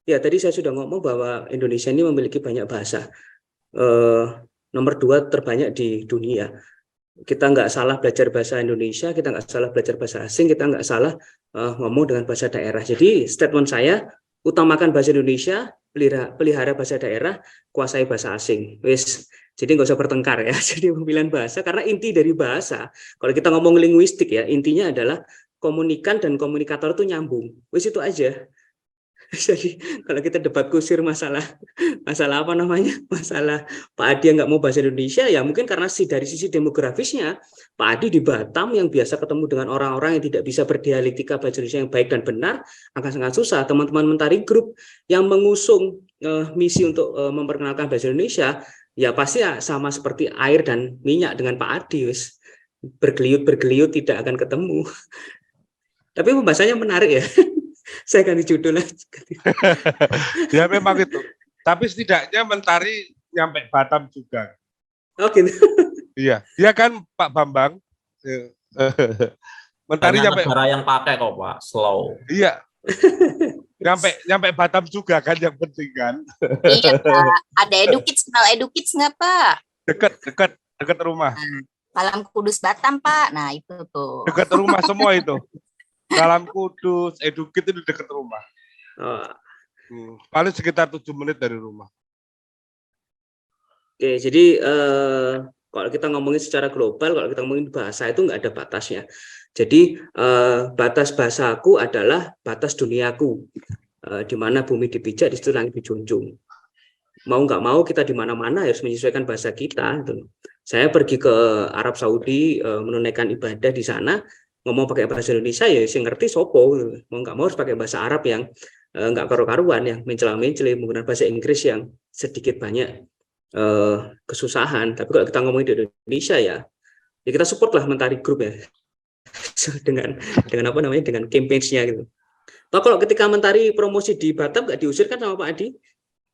ya tadi saya sudah ngomong bahwa Indonesia ini memiliki banyak bahasa, nomor 2 terbanyak di dunia. Kita nggak salah belajar bahasa Indonesia, kita nggak salah belajar bahasa asing, kita nggak salah ngomong dengan bahasa daerah. Jadi statement saya, utamakan bahasa Indonesia, pelihara bahasa daerah, kuasai bahasa asing. Wis, jadi nggak usah bertengkar ya. Jadi pemilihan bahasa, karena inti dari bahasa, kalau kita ngomong linguistik ya, intinya adalah komunikan dan komunikator itu nyambung. Wis itu aja. Jadi kalau kita debat kusir masalah apa namanya, masalah Pak Adi yang nggak mau bahasa Indonesia, ya mungkin karena dari sisi demografisnya Pak Adi di Batam yang biasa ketemu dengan orang-orang yang tidak bisa berdialektika bahasa Indonesia yang baik dan benar akan sangat susah. Teman-teman Mentari Group yang mengusung misi untuk memperkenalkan bahasa Indonesia, ya pasti ya sama seperti air dan minyak dengan Pak Adi, wis bergeliut tidak akan ketemu. Tapi pembahasannya menarik ya. Saya ganti judul aja. Ya memang itu. Tapi setidaknya Mentari nyampe Batam juga. Oh gitu. Iya, iya kan Pak Bambang. Mentari Banyak nyampe. negara yang pakai kok Pak, slow. Iya. nyampe Batam juga kan yang penting kan. Iya, Pak. Ada Edukids, kenal Edukids nggak, Pak? Dekat rumah. Malam Kudus Batam, Pak. Nah, itu tuh. Dekat rumah semua itu. Dalam Kudus, Edukit itu dekat rumah. Paling sekitar 7 menit dari rumah. Oke, jadi kalau kita ngomongin secara global, kalau kita ngomongin bahasa itu nggak ada batasnya. Jadi batas bahasaku adalah batas duniaku, di mana bumi dipijak, di situ langit dijunjung. Mau nggak mau kita di mana-mana harus menyesuaikan bahasa kita. Saya pergi ke Arab Saudi menunaikan ibadah di sana, ngomong pakai bahasa Indonesia ya saya ngerti sopo, mau nggak mau harus pakai bahasa Arab yang nggak karu-karuan, yang mencela-mencela, menggunakan bahasa Inggris yang sedikit banyak kesusahan. Tapi kalau kita ngomongin di Indonesia ya kita support lah Mentari Group ya dengan apa namanya, dengan campaign-nya gitu. Atau kalau ketika Mentari promosi di Batam nggak diusir kan sama Pak Adi?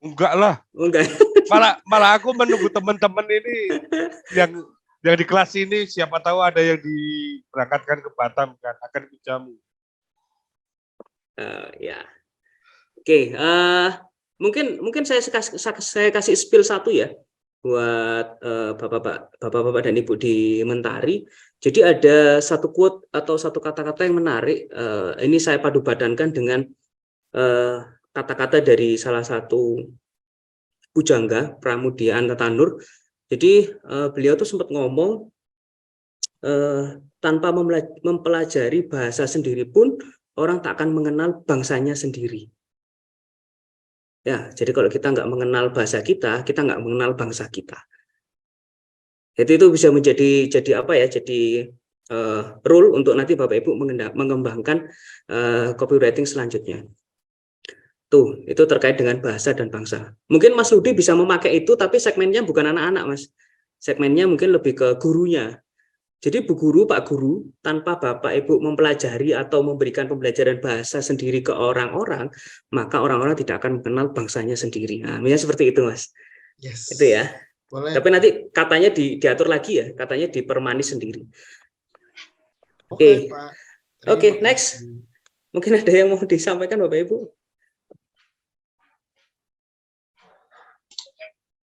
Enggak lah. Oh, enggak. Malah aku menunggu teman-teman ini yang di kelas ini, siapa tahu ada yang diberangkatkan ke Batam kan, akan dijamu. Ya. Oke, mungkin saya kasih spill satu ya buat bapak-bapak dan ibu di Mentari. Jadi ada satu quote atau satu kata-kata yang menarik. Ini saya padu padankan dengan kata-kata dari salah satu pujangga Pramudia Antatanur. Jadi beliau tuh sempat ngomong tanpa mempelajari bahasa sendiri pun orang tak akan mengenal bangsanya sendiri. Ya, jadi kalau kita nggak mengenal bahasa kita nggak mengenal bangsa kita. Jadi itu bisa jadi apa ya? Jadi rule untuk nanti Bapak Ibu mengembangkan copywriting selanjutnya. Tuh, itu terkait dengan bahasa dan bangsa. Mungkin Mas Rudi bisa memakai itu, tapi segmennya bukan anak-anak, Mas. Segmennya mungkin lebih ke gurunya. Jadi Bu Guru, Pak Guru, tanpa Bapak Ibu mempelajari atau memberikan pembelajaran bahasa sendiri ke orang-orang, maka orang-orang tidak akan mengenal bangsanya sendiri. Nah, misalnya seperti itu, Mas. Yes. Itu ya. Boleh. Tapi nanti katanya diatur lagi ya, katanya dipermanis sendiri. Oke, Pak. Oke, Terima next. kasih. Mungkin ada yang mau disampaikan Bapak Ibu?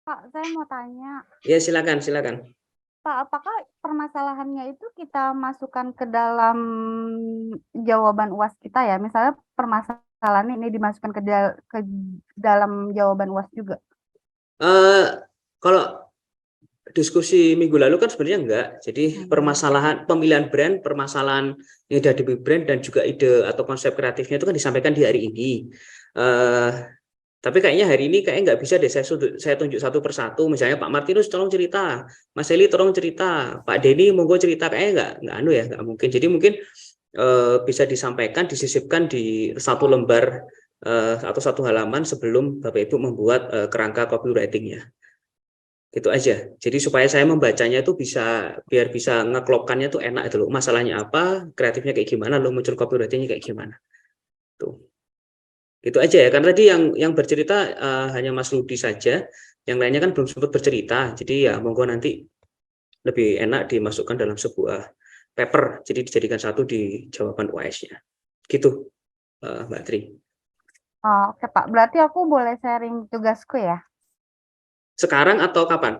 Pak, saya mau tanya, Ya, silakan. Pak, apakah permasalahannya itu kita masukkan ke dalam jawaban UAS kita ya? Misalnya permasalahan ini dimasukkan ke dalam jawaban UAS juga. Kalau diskusi minggu lalu kan sebenarnya enggak. Jadi permasalahan pemilihan brand, permasalahan ide di brand dan juga ide atau konsep kreatifnya itu kan disampaikan di hari ini. Tapi kayaknya hari ini kayaknya nggak bisa deh saya tunjuk satu persatu. Misalnya Pak Martinus tolong cerita, Mas Eli tolong cerita, Pak Denny monggo cerita, kayaknya nggak mungkin. Jadi mungkin bisa disampaikan, disisipkan di satu lembar atau satu halaman sebelum Bapak Ibu membuat kerangka copywriting-nya. Itu aja. Jadi supaya saya membacanya itu biar bisa ngeklopkannya tuh enak itu loh. Masalahnya apa, kreatifnya kayak gimana, lo muncul copywriting-nya kayak gimana. Tuh. Itu aja ya, karena tadi yang bercerita hanya Mas Rudi saja, yang lainnya kan belum sempat bercerita, jadi ya monggo nanti lebih enak dimasukkan dalam sebuah paper, jadi dijadikan satu di jawaban UAS-nya. Gitu, Mbak Tri. Oh, oke Pak, berarti aku boleh sharing tugasku ya? Sekarang atau kapan?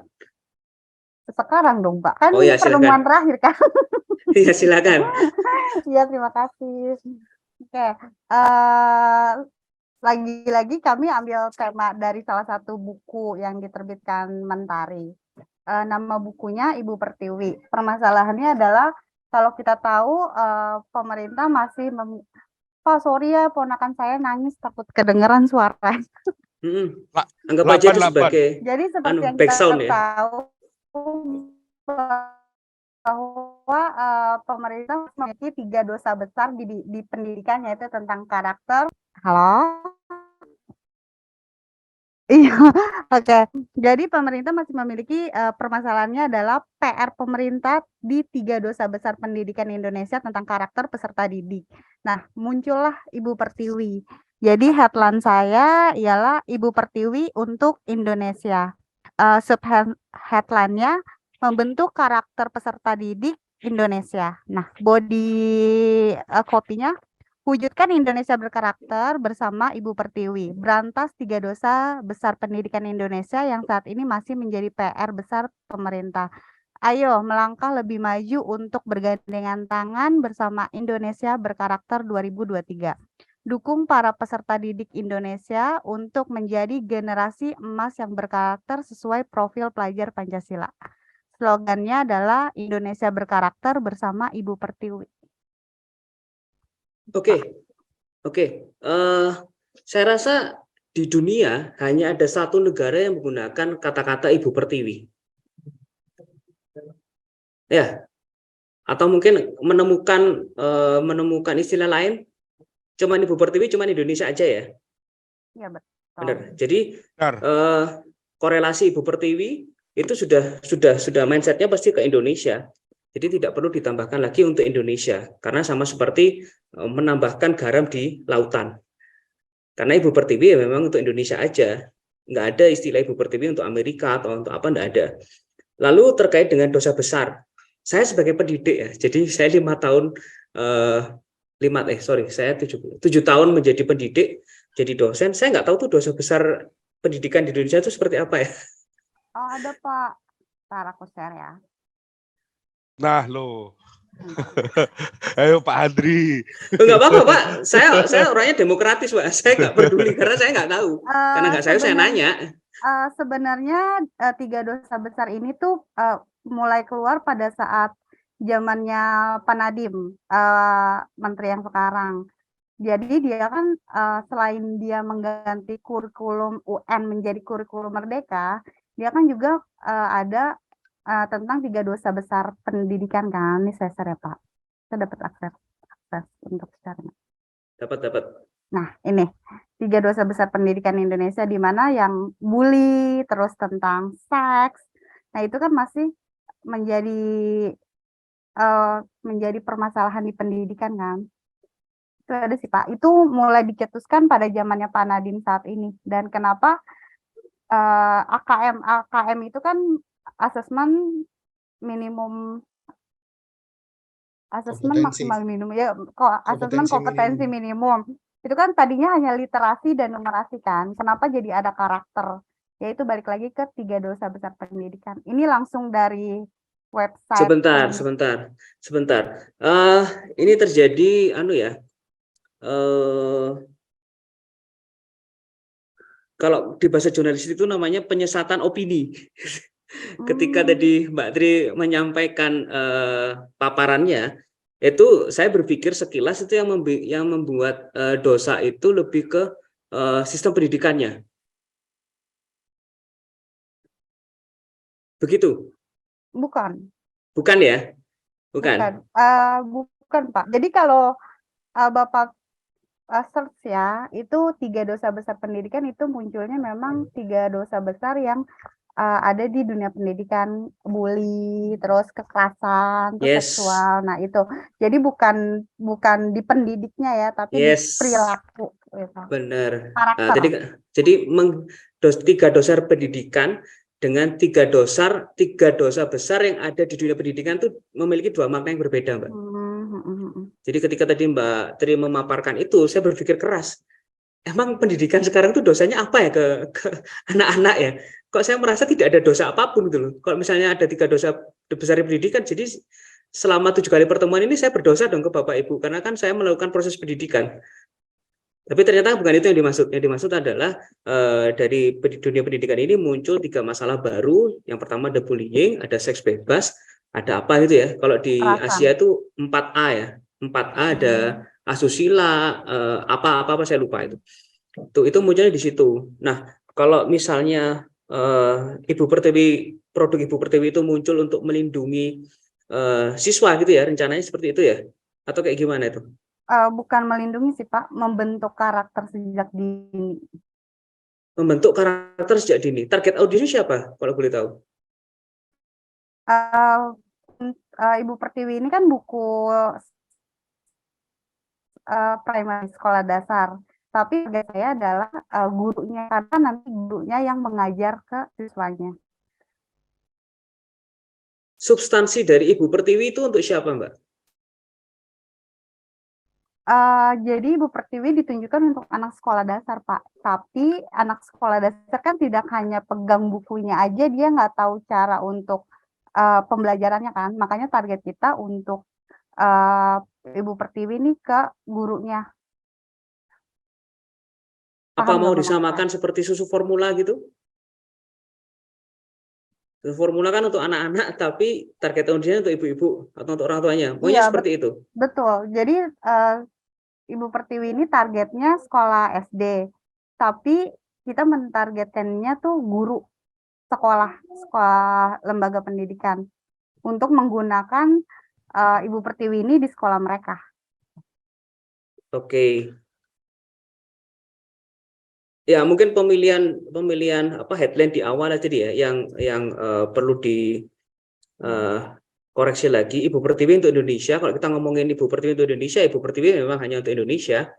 Sekarang dong Pak, kan Oh ya, ini pertemuan silakan. terakhir kan? Iya, silakan. Iya, terima kasih. Oke, lagi-lagi kami ambil tema dari salah satu buku yang diterbitkan Mentari. Nama bukunya Ibu Pertiwi. Permasalahannya adalah kalau kita tahu pemerintah masih Pak, sorry ya, ponakan saya nangis takut kedengeran suara. Anggap aja itu sebagai jadi seperti yang back kita sound ya. tahu bahwa pemerintah memiliki 3 dosa besar di pendidikan, yaitu tentang karakter. Halo? Iya, oke. Jadi pemerintah masih memiliki permasalahannya adalah PR pemerintah di 3 dosa besar pendidikan Indonesia tentang karakter peserta didik. Nah, muncullah Ibu Pertiwi. Jadi headline saya ialah Ibu Pertiwi untuk Indonesia. Headline-nya membentuk karakter peserta didik Indonesia. Nah, body copy-nya wujudkan Indonesia berkarakter bersama Ibu Pertiwi. Berantas 3 dosa besar pendidikan Indonesia yang saat ini masih menjadi PR besar pemerintah. Ayo melangkah lebih maju untuk bergandengan tangan bersama Indonesia berkarakter 2023. Dukung para peserta didik Indonesia untuk menjadi generasi emas yang berkarakter sesuai profil pelajar Pancasila. Slogannya adalah Indonesia berkarakter bersama Ibu Pertiwi. Oke. Saya rasa di dunia hanya ada satu negara yang menggunakan kata-kata Ibu Pertiwi. Ya. Atau mungkin menemukan istilah lain, cuman Ibu Pertiwi, cuman Indonesia aja ya. Iya, betul. Benar. Jadi korelasi Ibu Pertiwi itu sudah mindsetnya pasti ke Indonesia. Jadi tidak perlu ditambahkan lagi untuk Indonesia, karena sama seperti menambahkan garam di lautan. Karena Ibu Pertiwi ya memang untuk Indonesia aja, nggak ada istilah Ibu Pertiwi untuk Amerika atau untuk apa, nggak ada. Lalu terkait dengan dosa besar, saya sebagai pendidik ya, jadi saya 7 tahun menjadi pendidik, jadi dosen, saya nggak tahu tuh dosa besar pendidikan di Indonesia itu seperti apa ya. Oh, ada Pak. Ntar aku share ya. Nah, lo. Ayo Pak Andri. Nggak apa-apa Pak, saya orangnya demokratis Pak, saya nggak peduli karena saya nggak tahu, karena nggak saya nanya. Sebenarnya 3 dosa besar ini tuh mulai keluar pada saat zamannya Pak Nadiem, menteri yang sekarang. Jadi dia kan selain dia mengganti kurikulum UN menjadi kurikulum merdeka, dia kan juga ada tentang 3 dosa besar pendidikan kan. Ini saya share ya Pak. Saya dapat akses untuk share-nya. Dapat. Nah, ini 3 dosa besar pendidikan Indonesia, di mana yang bully, terus tentang seks. Nah, itu kan masih menjadi permasalahan di pendidikan kan. Itu ada sih Pak. Itu mulai dicetuskan pada zamannya Pak Nadiem saat ini. Dan kenapa AKM itu kan asesmen minimum, asesmen Kompetensi. maksimal minimum ya, asesmen Kompetensi kompetensi minimum. Itu kan tadinya hanya literasi dan numerasi kan. Kenapa jadi ada karakter? Yaitu balik lagi ke 3 dosa besar pendidikan. Ini langsung dari website. Sebentar. Ini terjadi kalau di bahasa jurnalis itu namanya penyesatan opini. Ketika tadi Mbak Tri menyampaikan paparannya, itu saya berpikir sekilas itu yang membuat dosa itu lebih ke sistem pendidikannya. Begitu? Bukan ya? Bukan. Bukan Pak. Jadi kalau Bapak search ya, itu 3 dosa besar pendidikan itu munculnya memang 3 dosa besar yang ada di dunia pendidikan, bully, terus kekerasan, terus seksual. Nah, itu. Jadi bukan di pendidiknya ya, tapi di perilaku. Gitu. Benar. Karakter. Jadi 3 dosa pendidikan dengan 3 dosa besar yang ada di dunia pendidikan itu memiliki 2 makna yang berbeda, Mbak. Jadi ketika tadi Mbak Tri memaparkan itu, saya berpikir keras. Emang pendidikan sekarang itu dosanya apa ya ke anak-anak ya? Kok saya merasa tidak ada dosa apapun gitu loh. Kalau misalnya ada 3 dosa besar di pendidikan, jadi selama 7 kali pertemuan ini saya berdosa dong ke Bapak Ibu, karena kan saya melakukan proses pendidikan. Tapi ternyata bukan itu yang dimaksud. Yang dimaksud adalah dari dunia pendidikan ini muncul 3 masalah baru. Yang pertama ada bullying, ada seks bebas, ada apa gitu ya. Kalau di Asia itu 4A ya. 4A ada asusila, apa saya lupa itu. Itu munculnya di situ. Nah, kalau misalnya Ibu Pertiwi, produk Ibu Pertiwi itu muncul untuk melindungi siswa gitu ya, rencananya seperti itu ya? Atau kayak gimana itu? Bukan melindungi sih Pak, membentuk karakter sejak dini. Membentuk karakter sejak dini. Target audiensnya siapa kalau boleh tahu? Ibu Pertiwi ini kan buku primary sekolah dasar. Tapi target saya adalah gurunya, karena nanti gurunya yang mengajar ke siswanya. Substansi dari Ibu Pertiwi itu untuk siapa, Mbak? Jadi Ibu Pertiwi ditunjukkan untuk anak sekolah dasar, Pak. Tapi anak sekolah dasar kan tidak hanya pegang bukunya aja, dia nggak tahu cara untuk pembelajarannya kan. Makanya target kita untuk Ibu Pertiwi ini ke gurunya. Apa mau disamakan seperti susu formula gitu? Susu formula kan untuk anak-anak, tapi target audiensnya untuk ibu-ibu atau untuk orang tuanya. Maunya seperti itu. Betul. Jadi Ibu Pertiwi ini targetnya sekolah SD, tapi kita mentargetkannya tuh guru sekolah lembaga pendidikan untuk menggunakan Ibu Pertiwi ini di sekolah mereka. Oke. Ya, mungkin pemilihan apa headline di awal tadi ya yang perlu koreksi lagi, Ibu Pertiwi untuk Indonesia. Kalau kita ngomongin Ibu Pertiwi untuk Indonesia, Ibu Pertiwi memang hanya untuk Indonesia.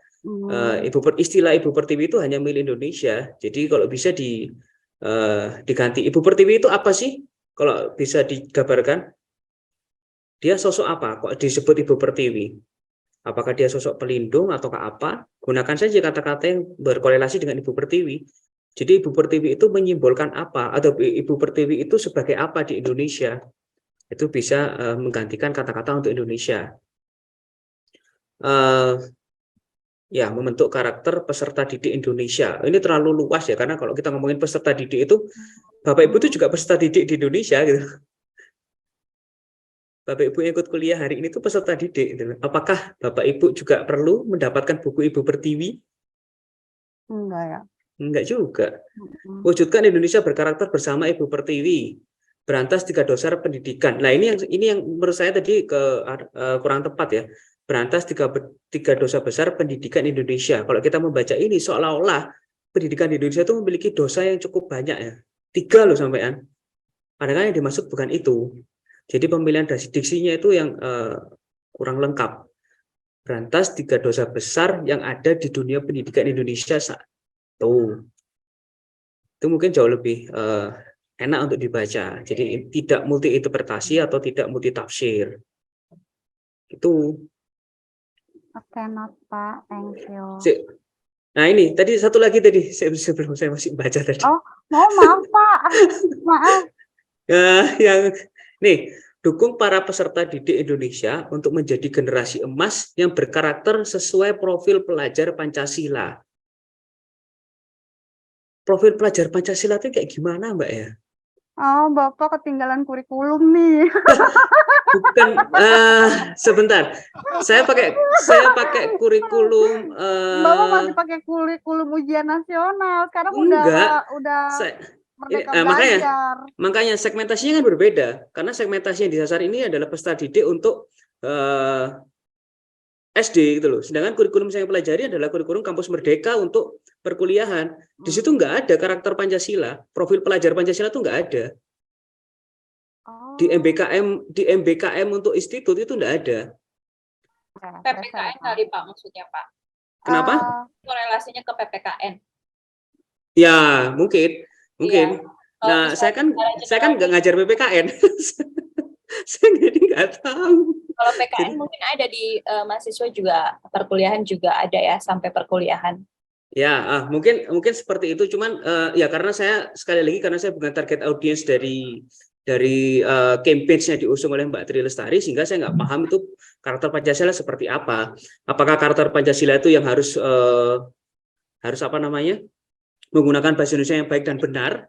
Istilah Ibu Pertiwi itu hanya milik Indonesia. Jadi kalau bisa diganti. Ibu Pertiwi itu apa sih? Kalau bisa digambarkan, dia sosok apa? Kok disebut Ibu Pertiwi? Apakah dia sosok pelindung atau apa? Gunakan saja kata-kata yang berkorelasi dengan Ibu Pertiwi. Jadi Ibu Pertiwi itu menyimbolkan apa? Atau Ibu Pertiwi itu sebagai apa di Indonesia? Itu bisa menggantikan kata-kata untuk Indonesia. Ya, membentuk karakter peserta didik Indonesia. Ini terlalu luas ya, karena kalau kita ngomongin peserta didik itu, Bapak Ibu itu juga peserta didik di Indonesia gitu. Bapak Ibu yang ikut kuliah hari ini itu peserta didik gitu. Apakah Bapak Ibu juga perlu mendapatkan buku Ibu Pertiwi? Enggak ya. Enggak juga. Wujudkan Indonesia berkarakter bersama Ibu Pertiwi. Berantas 3 dosa pendidikan. Nah, ini yang menurut saya tadi kurang tepat ya. Berantas 3 dosa besar pendidikan Indonesia. Kalau kita membaca ini seolah-olah pendidikan di Indonesia itu memiliki dosa yang cukup banyak ya. 3 loh sampean. Padahal yang dimaksud bukan itu. Jadi pemilihan diksinya itu yang kurang lengkap. Berantas 3 dosa besar yang ada di dunia pendidikan Indonesia saat itu mungkin jauh lebih enak untuk dibaca. Jadi tidak multi interpretasi atau tidak multi tafsir. Itu. Oke, not Pak. Thank you. Nah ini tadi satu lagi tadi sebelum saya masih baca tadi. Oh, maaf Pak. Maaf. Yang nih, dukung para peserta didik Indonesia untuk menjadi generasi emas yang berkarakter sesuai profil pelajar Pancasila. Profil pelajar Pancasila itu kayak gimana, Mbak ya? Oh, Bapak ketinggalan kurikulum nih. Bukan, sebentar. Saya pakai kurikulum. Bapak masih pakai kurikulum ujian nasional. Sekarang enggak. udah merdeka belajar. belajar. Makanya segmentasinya kan berbeda. Karena segmentasi yang disasar ini adalah peserta didik untuk SD gitu loh. Sedangkan kurikulum saya pelajari adalah kurikulum kampus merdeka untuk perkuliahan. Di situ nggak ada karakter Pancasila, profil pelajar Pancasila itu nggak ada. Di MBKM untuk institut itu nggak ada. PPKN kali Pak maksudnya Pak. Kenapa? Korelasinya ke PPKN. Ya mungkin. Iya. Nah saya kan nggak ngajar PPKN. Saya jadi nggak tahu. Kalau PKN mungkin ada di mahasiswa juga, perkuliahan juga ada ya sampai perkuliahan. Ya, mungkin seperti itu. Cuman ya karena saya sekali lagi karena saya bukan target audiens dari campaign-nya diusung oleh Mbak Tri Lestari, sehingga saya nggak paham itu karakter Pancasila seperti apa. Apakah karakter Pancasila itu yang harus apa namanya menggunakan bahasa Indonesia yang baik dan benar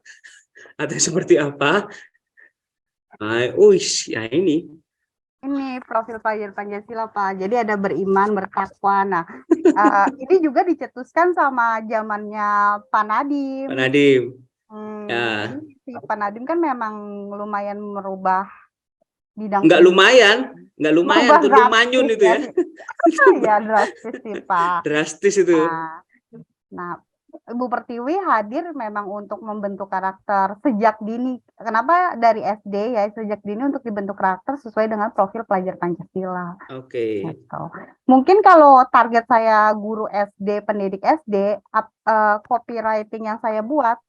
atau seperti apa? Ya ini. Ini profil pelajar Pancasila Pak. Jadi ada beriman, bertakwa. Nah, ini juga dicetuskan sama zamannya Pak Nadiem. Pak Nadiem. Ya. Si Pak Nadiem kan memang lumayan merubah bidang. Nggak lumayan tuh, lumanyun itu ya. Ya drastis sih Pak. Drastis itu. Nah, Ibu Pertiwi hadir memang untuk membentuk karakter sejak dini. Kenapa dari SD ya, sejak dini untuk dibentuk karakter sesuai dengan profil pelajar Pancasila. Oke. Gitu. Mungkin kalau target saya guru SD, pendidik SD, copywriting yang saya buat,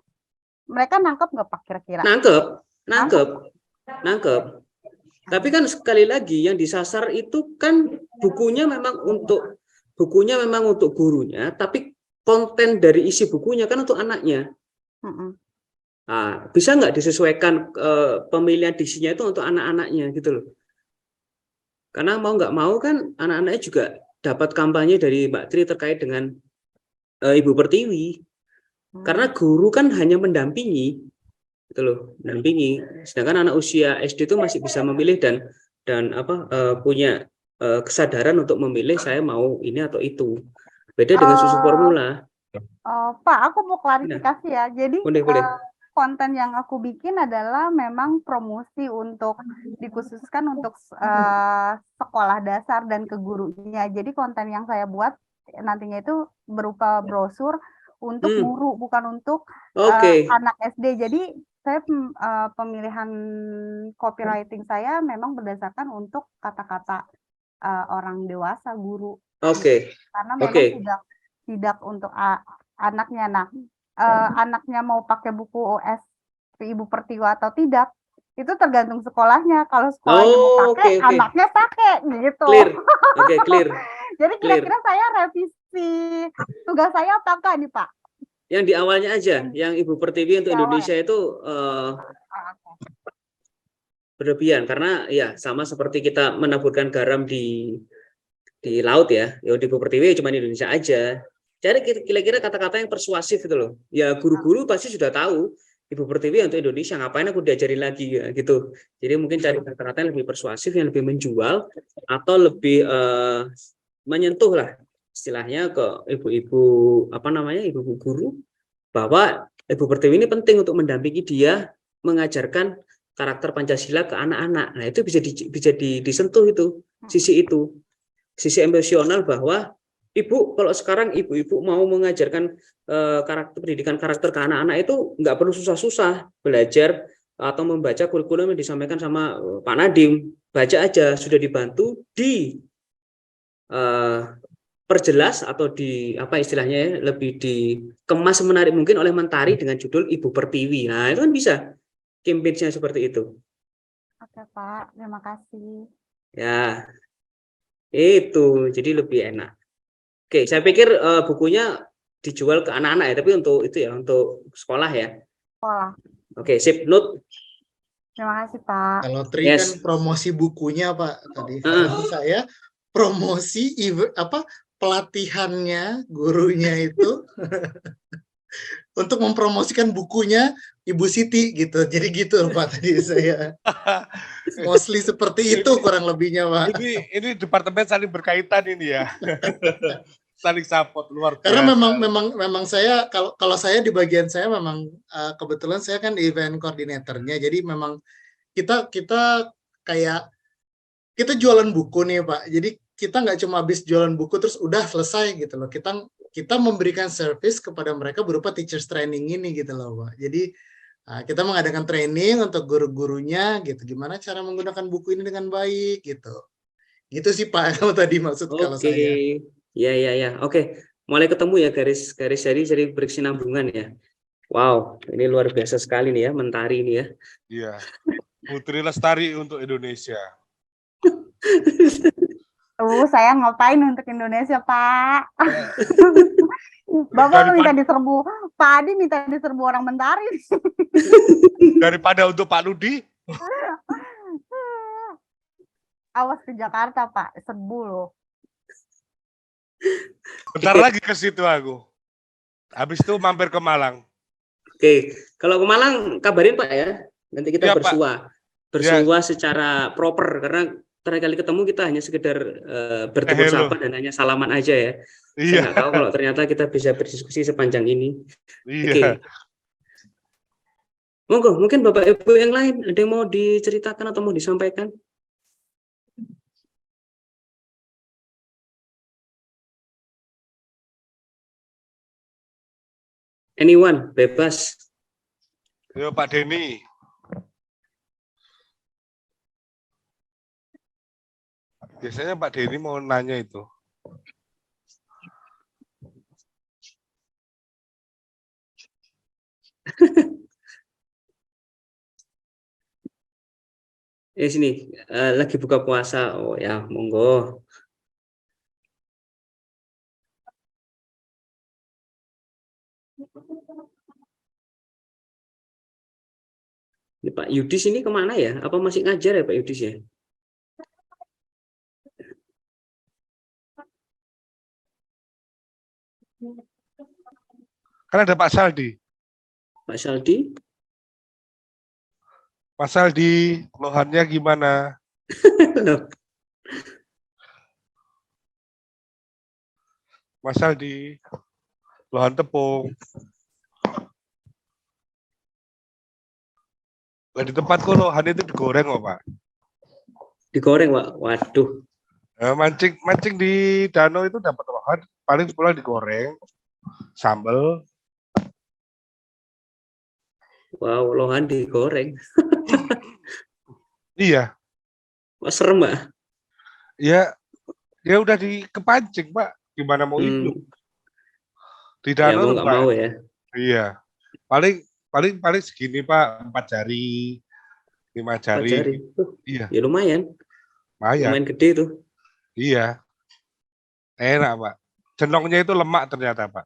mereka nangkep nggak Pak kira-kira? Nangkep. Tapi kan sekali lagi yang disasar itu kan bukunya memang untuk gurunya, tapi konten dari isi bukunya kan untuk anaknya. Nah, bisa nggak disesuaikan pemilihan diksinya itu untuk anak-anaknya gitu loh. Karena mau nggak mau kan anak-anaknya juga dapat kampanye dari Mbak Tri terkait dengan Ibu Pertiwi. Karena guru kan hanya mendampingi, gitu loh, mendampingi. Sedangkan anak usia SD itu masih bisa memilih dan punya kesadaran untuk memilih saya mau ini atau itu. Beda dengan susu formula. Pak, aku mau klarifikasi ya. Jadi boleh. Konten yang aku bikin adalah memang promosi untuk dikhususkan untuk sekolah dasar dan ke gurunya. Jadi konten yang saya buat nantinya itu berupa brosur untuk guru, bukan untuk anak SD. Jadi pemilihan copywriting saya memang berdasarkan untuk kata-kata orang dewasa, guru. Oke. Karena memang Oke. tidak untuk anaknya. Nah, anaknya mau pakai buku OS Ibu Pertiwi atau tidak, itu tergantung sekolahnya. Kalau sekolahnya mau Oh, pakai, oke. anaknya pakai gitu. Clear. Oke, clear. Jadi Clear. kira-kira saya revisi tugas saya apakah nih Pak? Yang di awalnya aja, yang Ibu Pertiwi untuk Di awal. Indonesia itu berlebihan karena ya sama seperti kita menaburkan garam di laut ya. Ya di Ibu Pertiwi cuma di Indonesia aja. Jadi kira-kira kata-kata yang persuasif itu loh. Ya guru-guru pasti sudah tahu Ibu Pertiwi untuk Indonesia, ngapain aku diajarin lagi ya gitu. Jadi mungkin cari kata-kata yang lebih persuasif, yang lebih menjual atau lebih menyentuh lah istilahnya ke ibu-ibu ibu-ibu guru, bahwa Ibu Pertiwi ini penting untuk mendampingi dia mengajarkan karakter Pancasila ke anak-anak. Nah itu bisa disentuh itu sisi emosional, bahwa ibu kalau sekarang ibu-ibu mau mengajarkan pendidikan karakter ke anak-anak itu nggak perlu susah-susah belajar atau membaca kurikulum yang disampaikan sama Pak Nadiem, baca aja sudah dibantu di perjelas atau istilahnya lebih dikemas semenarik mungkin oleh Mentari dengan judul Ibu Pertiwi. Nah itu kan bisa campaign-nya seperti itu. Oke Pak, terima kasih. Ya itu jadi lebih enak. Oke, saya pikir bukunya dijual ke anak-anak ya, tapi untuk itu ya untuk sekolah ya. Sekolah. Oke, sip, note. Terima kasih Pak. Kalau Tri kan promosi bukunya Pak tadi. Kalau saya promosi pelatihannya gurunya itu untuk mempromosikan bukunya Ibu Siti gitu. Jadi gitu Pak tadi saya. Mostly seperti itu kurang lebihnya Pak. Ini departemen saling berkaitan ini ya. Saling support luar biasa. Karena memang saya kalau saya di bagian saya memang kebetulan saya kan event koordinatornya. Jadi memang kita kayak kita jualan buku nih Pak. Jadi kita nggak cuma habis jualan buku terus udah selesai gitu loh. Kita memberikan service kepada mereka berupa teachers training ini gitu loh Pak. Jadi kita mengadakan training untuk guru-gurunya gitu. Gimana cara menggunakan buku ini dengan baik gitu. Gitu sih Pak kalau tadi maksud kalau saya. Ya. Oke. Mulai ketemu ya garis jadi berkesinambungan ya. Wow, ini luar biasa sekali nih ya Mentari ini ya. Iya. Putri Lestari untuk Indonesia. Saya ngapain untuk Indonesia, Pak? Bapak minta diserbu, Pak Adi minta diserbu orang Mentari. Daripada untuk Pak Ludi. Awas ke Jakarta, Pak. Serbu loh. Bentar lagi ke situ aku. Habis itu mampir ke Malang. Oke, kalau ke Malang kabarin Pak ya. Nanti kita Ya, bersua secara proper, karena terakhir kali ketemu kita hanya sekedar bertemu sapa dan hanya salaman aja ya. Saya nggak tahu kalau ternyata kita bisa berdiskusi sepanjang ini. Iya. Oke. Monggo, mungkin Bapak Ibu yang lain ada yang mau diceritakan atau mau disampaikan? Anyone, bebas. Yo Pak Denny. Biasanya Pak Denny mau nanya itu. Sini, lagi buka puasa. Oh ya, monggo. Ini Pak Yudis ini kemana ya? Apa masih ngajar ya Pak Yudis ya? Kan ada Pak Saldi. Pak Saldi? Pak Saldi, lohannya gimana? Mas Saldi, lohan tepung. Nah, di tempatku lohan itu digoreng kok Pak. Digoreng Pak? Waduh. Mancing di danau itu dapat lohan, paling pulang digoreng, sambal. Wow, lohan digoreng. Iya, Wah, serem, Mbak. ya ya udah dikepancing, Pak. Gimana mau Hmm, hidup? Di ya danau mau tuh, nggak Pak. mau ya. Iya. Paling paling segini, Pak, 4 jari, 5 Pak jari Jari. gitu. Tuh, Iya, ya lumayan. lumayan. Lumayan gede tuh. Iya, enak, Pak. Jenongnya itu lemak ternyata, Pak.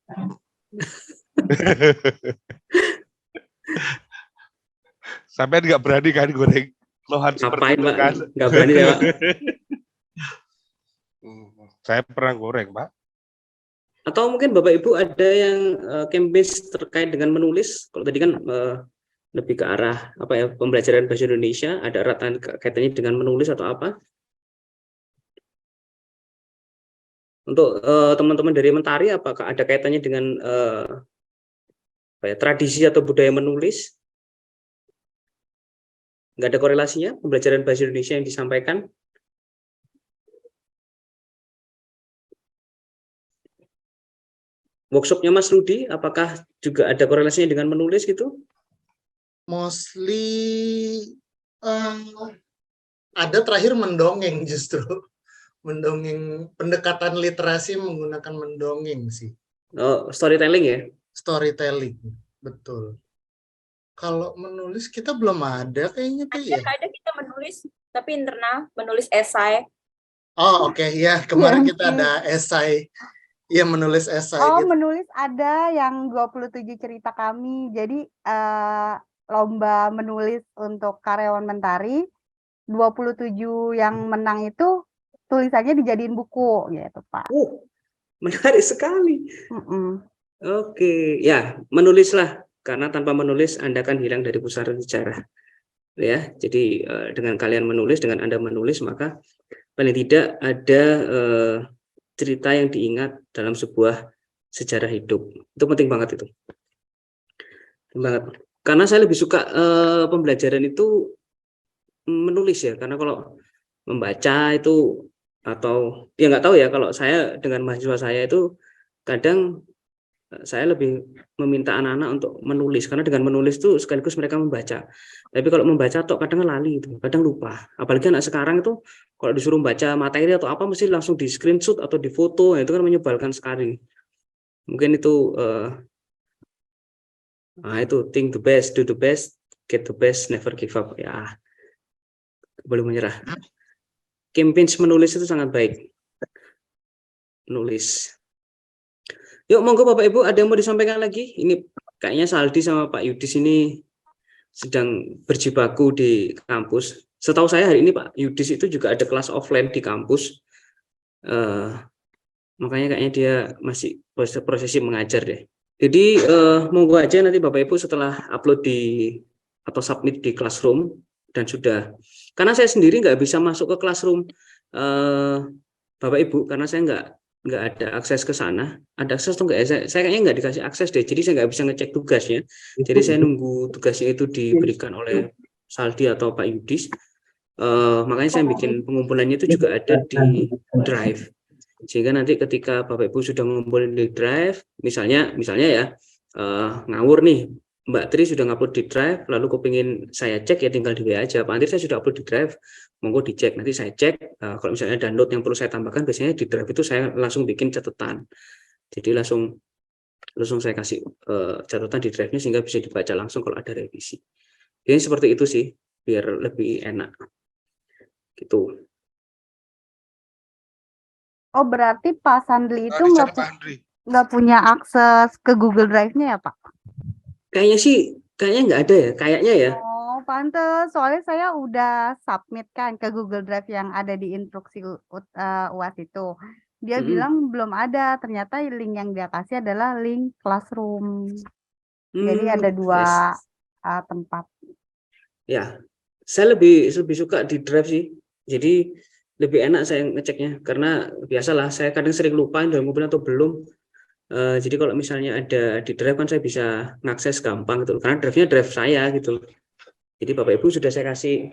Sampai nggak berani kan goreng lohan seperti Ngapain, itu Pak? kan? Nggak berani saya, Pak. Saya pernah goreng, Pak. Atau mungkin Bapak Ibu ada yang campaign terkait dengan menulis. Kalau tadi kan lebih ke arah apa ya, pembelajaran bahasa Indonesia, ada erat kaitannya dengan menulis atau apa? Untuk teman-teman dari Mentari, apakah ada kaitannya dengan apa ya, tradisi atau budaya menulis? Nggak ada korelasinya pembelajaran bahasa Indonesia yang disampaikan? Workshopnya Mas Rudi, apakah juga ada korelasinya dengan menulis gitu? Mostly ada terakhir mendongeng justru. Mendongeng, pendekatan literasi menggunakan mendongeng sih. Oh, storytelling ya? Storytelling, betul. Kalau menulis kita belum ada kayaknya tuh ya. Ada kita menulis, tapi internal, menulis esai. Oh oke, ya kemarin kita ada esai. Iya, menulis esai Oh, gitu. menulis ada yang 27 cerita kami. Jadi lomba menulis untuk karyawan Mentari, 27 yang menang itu tulisannya dijadiin buku gitu, Pak. Menarik sekali. Mm-mm. Oke, ya menulislah, karena tanpa menulis Anda akan hilang dari pusaran sejarah. Ya, jadi dengan kalian menulis, dengan Anda menulis, maka paling tidak ada cerita yang diingat dalam sebuah sejarah hidup. Itu penting banget itu. Penting banget. Karena saya lebih suka pembelajaran itu menulis ya, karena kalau membaca itu atau ya nggak tahu ya, kalau saya dengan mahasiswa saya itu kadang saya lebih meminta anak-anak untuk menulis, karena dengan menulis itu sekaligus mereka membaca. Tapi kalau membaca tuh kadang lali itu, kadang lupa. Apalagi anak sekarang itu kalau disuruh baca materi atau apa mesti langsung di screenshot atau di foto, itu kan menyebalkan sekali. Mungkin itu itu think the best, do the best, get the best, never give up ya. Boleh menyerah. Campaign menulis itu sangat baik. Nulis. Yuk, monggo Bapak Ibu, ada yang mau disampaikan lagi? Ini kayaknya Saldi sama Pak Yudis ini sedang berjibaku di kampus. Setahu saya hari ini Pak Yudis itu juga ada kelas offline di kampus. Makanya kayaknya dia masih prosesi mengajar deh. Jadi monggo aja nanti Bapak Ibu setelah upload atau submit di Classroom dan sudah. Karena saya sendiri nggak bisa masuk ke Classroom Bapak Ibu, karena saya nggak ada akses ke sana. Ada akses atau enggak ya? Saya kayaknya nggak dikasih akses deh, jadi saya nggak bisa ngecek tugasnya. Jadi saya nunggu tugasnya itu diberikan oleh Saldi atau Pak Yudis. Makanya saya bikin pengumpulannya itu juga ada di Drive. Sehingga nanti ketika Bapak Ibu sudah ngumpulin di Drive, misalnya ya ngawur nih, Mbak Tri sudah ngupload di Drive, lalu kepingin saya cek ya tinggal di WA aja. Pak Andri saya sudah upload di Drive, monggo dicek, nanti saya cek. Kalau misalnya download yang perlu saya tambahkan, biasanya di Drive itu saya langsung bikin catatan. Jadi langsung saya kasih catatan di Drive-nya sehingga bisa dibaca langsung kalau ada revisi. Jadi seperti itu sih, biar lebih enak. Gitu. Oh, berarti Pak Sandli itu Andri. nggak punya akses ke Google Drive-nya ya, Pak? Kayaknya nggak ada ya, kayaknya ya. Oh, pantes. Soalnya saya udah submit kan ke Google Drive yang ada di instruksi UAS itu. Dia bilang belum ada. Ternyata link yang dia kasih adalah link Classroom. Jadi ada dua tempat. Ya, saya lebih suka di Drive sih. Jadi lebih enak saya ngeceknya, karena biasalah saya kadang sering lupa udah ngumpulin atau belum. Jadi kalau misalnya ada di Drive kan saya bisa ngakses gampang gitu, karena Drive-nya Drive saya gitu. Jadi Bapak Ibu sudah saya kasih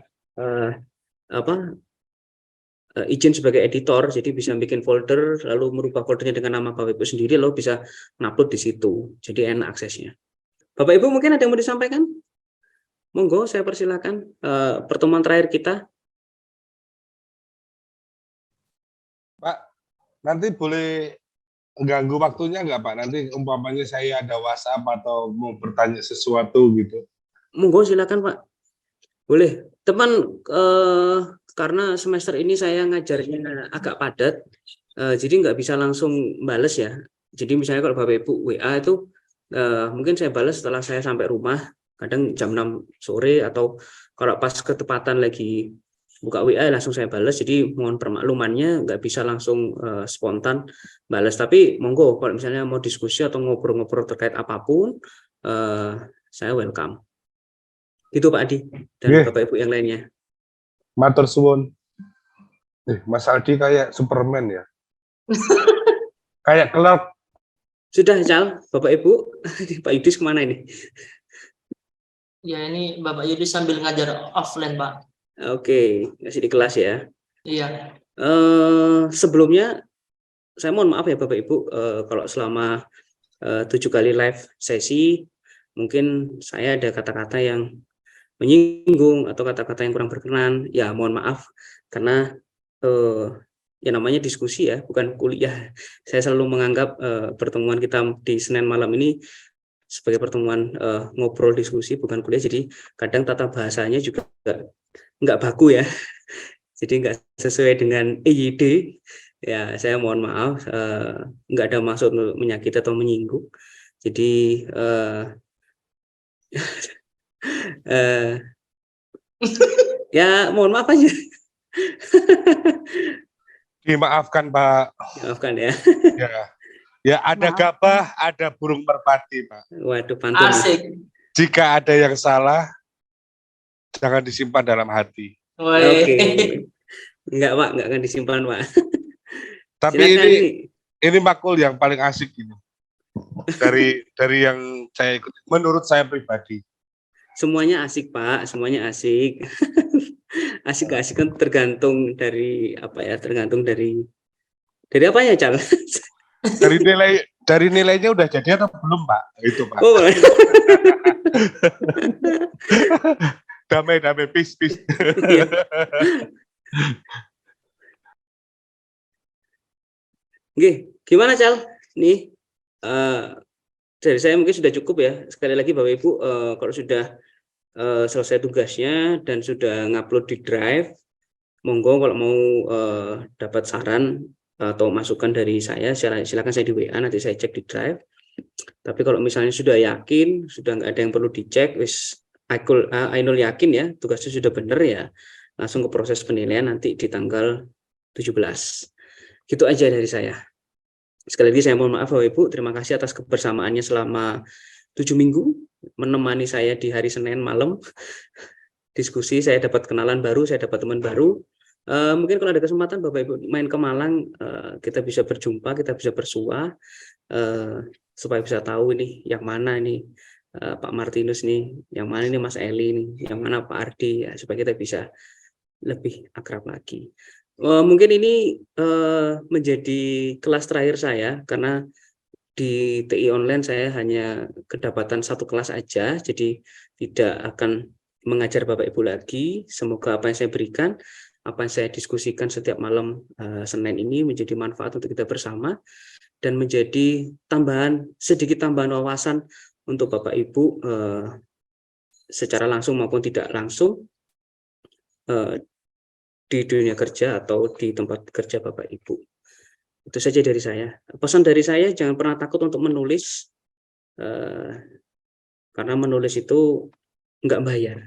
izin sebagai editor, jadi bisa bikin folder lalu merubah foldernya dengan nama Bapak Ibu sendiri, lalu bisa ngupload di situ. Jadi enak aksesnya. Bapak Ibu mungkin ada yang mau disampaikan? Monggo saya persilakan pertemuan terakhir kita. Pak, nanti boleh ganggu waktunya nggak Pak? Nanti umpamanya saya ada WhatsApp atau mau bertanya sesuatu gitu. Monggo silakan Pak. Boleh. Teman, karena semester ini saya ngajarnya agak padat, jadi nggak bisa langsung bales ya. Jadi misalnya kalau Bapak Ibu WA itu mungkin saya balas setelah saya sampai rumah, kadang jam 6 sore, atau kalau pas ketepatan lagi buka WA langsung saya balas. Jadi mohon permaklumannya nggak bisa langsung spontan balas. Tapi monggo kalau misalnya mau diskusi atau ngobrol-ngobrol terkait apapun, saya welcome. Itu Pak Adi dan Bapak Ibu yang lainnya. Matur suwun. Mas Aldi kayak Superman ya. Kayak Clark. Sudah, Cal, Bapak Ibu. Pak Yudis kemana ini? Ya, ini Bapak Yudis sambil ngajar offline, Pak. Oke, masih di kelas ya. Iya. Sebelumnya, saya mohon maaf ya Bapak Ibu, kalau selama 7 kali live sesi, mungkin saya ada kata-kata yang menyinggung atau kata-kata yang kurang berkenan. Ya, mohon maaf, karena ya namanya diskusi ya, bukan kuliah. Saya selalu menganggap pertemuan kita di Senin malam ini sebagai pertemuan ngobrol diskusi, bukan kuliah. Jadi kadang tata bahasanya juga nggak baku ya, jadi nggak sesuai dengan EYD. Ya, saya mohon maaf, nggak ada maksud menyakiti atau menyinggung. Jadi ya mohon maaf aja. Dimaafkan Pak. Maafkan ya. Ya ada gabah, ada burung merpati Pak. Waduh, pantun. Asik. Jika ada yang salah, jangan disimpan dalam hati. Oke. Enggak Pak, enggak akan disimpan Pak. Tapi ini makul yang paling asik ini. Dari yang saya ikuti, menurut saya pribadi. Semuanya asik Pak, semuanya asik. Asik-asik kan tergantung dari apa ya? Tergantung dari apa ya, Cal? Dari nilainya udah jadi atau belum Pak? Itu Pak. Oh. Damai, peace. Oke, gimana Cal? Nih, dari saya mungkin sudah cukup ya. Sekali lagi Bapak Ibu, kalau sudah selesai tugasnya dan sudah ngupload di Drive, monggo kalau mau dapat saran atau masukan dari saya, silakan saya di WA, nanti saya cek di Drive. Tapi kalau misalnya sudah yakin, sudah nggak ada yang perlu dicek, Ainul yakin ya, tugasnya sudah benar ya, langsung ke proses penilaian nanti di tanggal 17. Gitu aja dari saya. Sekali lagi saya mohon maaf Bapak Ibu, terima kasih atas kebersamaannya selama 7 minggu, menemani saya di hari Senin malam. Diskusi, saya dapat kenalan baru, saya dapat teman baru. Mungkin kalau ada kesempatan Bapak Ibu main ke Malang, kita bisa berjumpa, kita bisa bersua, supaya bisa tahu ini yang mana ini Pak Martinus nih, yang mana ini Mas Eli nih, yang mana Pak Ardi, ya, supaya kita bisa lebih akrab lagi. Mungkin ini menjadi kelas terakhir saya, karena di TI online saya hanya kedapatan 1 kelas aja, jadi tidak akan mengajar Bapak Ibu lagi. Semoga apa yang saya berikan, apa yang saya diskusikan setiap malam Senin ini menjadi manfaat untuk kita bersama dan menjadi sedikit tambahan wawasan untuk Bapak Ibu secara langsung maupun tidak langsung di dunia kerja atau di tempat kerja Bapak Ibu. Itu saja dari saya. Pesan dari saya, jangan pernah takut untuk menulis, karena menulis itu nggak bayar.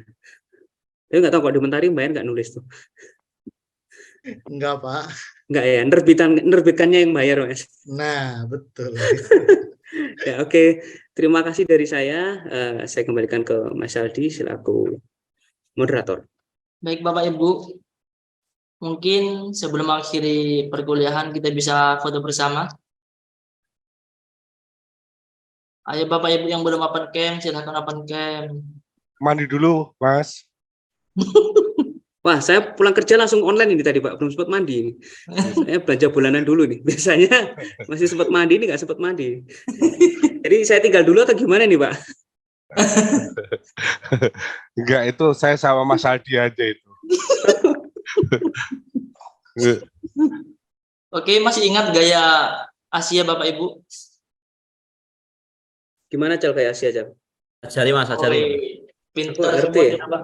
Tapi nggak tahu kalau di Mentari bayar nggak nulis tuh. Enggak, Pak. Enggak ya, nerbitkannya yang bayar, Mas. Nah, betul. Ya, oke. Terima kasih dari saya. Saya kembalikan ke Mas Aldi selaku moderator. Baik Bapak Ibu, mungkin sebelum akhiri perkuliahan kita bisa foto bersama. Ayo Bapak Ibu yang belum open cam, silahkan open cam. Mandi dulu, Mas. Wah, saya pulang kerja langsung online ini tadi Pak, belum sempat mandi ini. Saya belanja bulanan dulu nih. Biasanya masih sempat mandi, ini nggak sempat mandi. Jadi saya tinggal dulu atau gimana nih Pak? Enggak, itu saya sama Mas Aldi aja itu. Oke, masih ingat gaya Asia Bapak Ibu? Gimana Cal kayak Asia Cal? Ajari Mas, ajari. Oke, Aku pinter nggak ngerti ya. semuanya, Pak.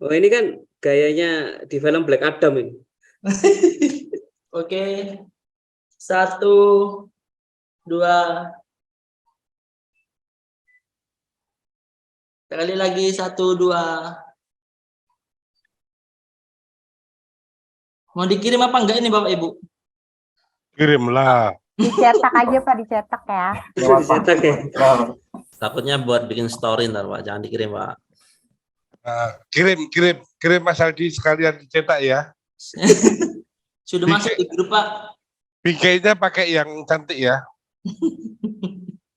Oh ini kan gayanya di film Black Adam ini. Oke, 1, 2, sekali lagi 1, 2. Mau dikirim apa enggak ini Bapak Ibu? Kirimlah. Dicetak aja Pak, dicetak ya. Dicetak ya. Takutnya buat bikin story ntar Pak, jangan dikirim Pak. Kirim Mas Aldi sekalian dicetak ya. Sudah masuk di grup Pak. Bingkainya pakai yang cantik ya.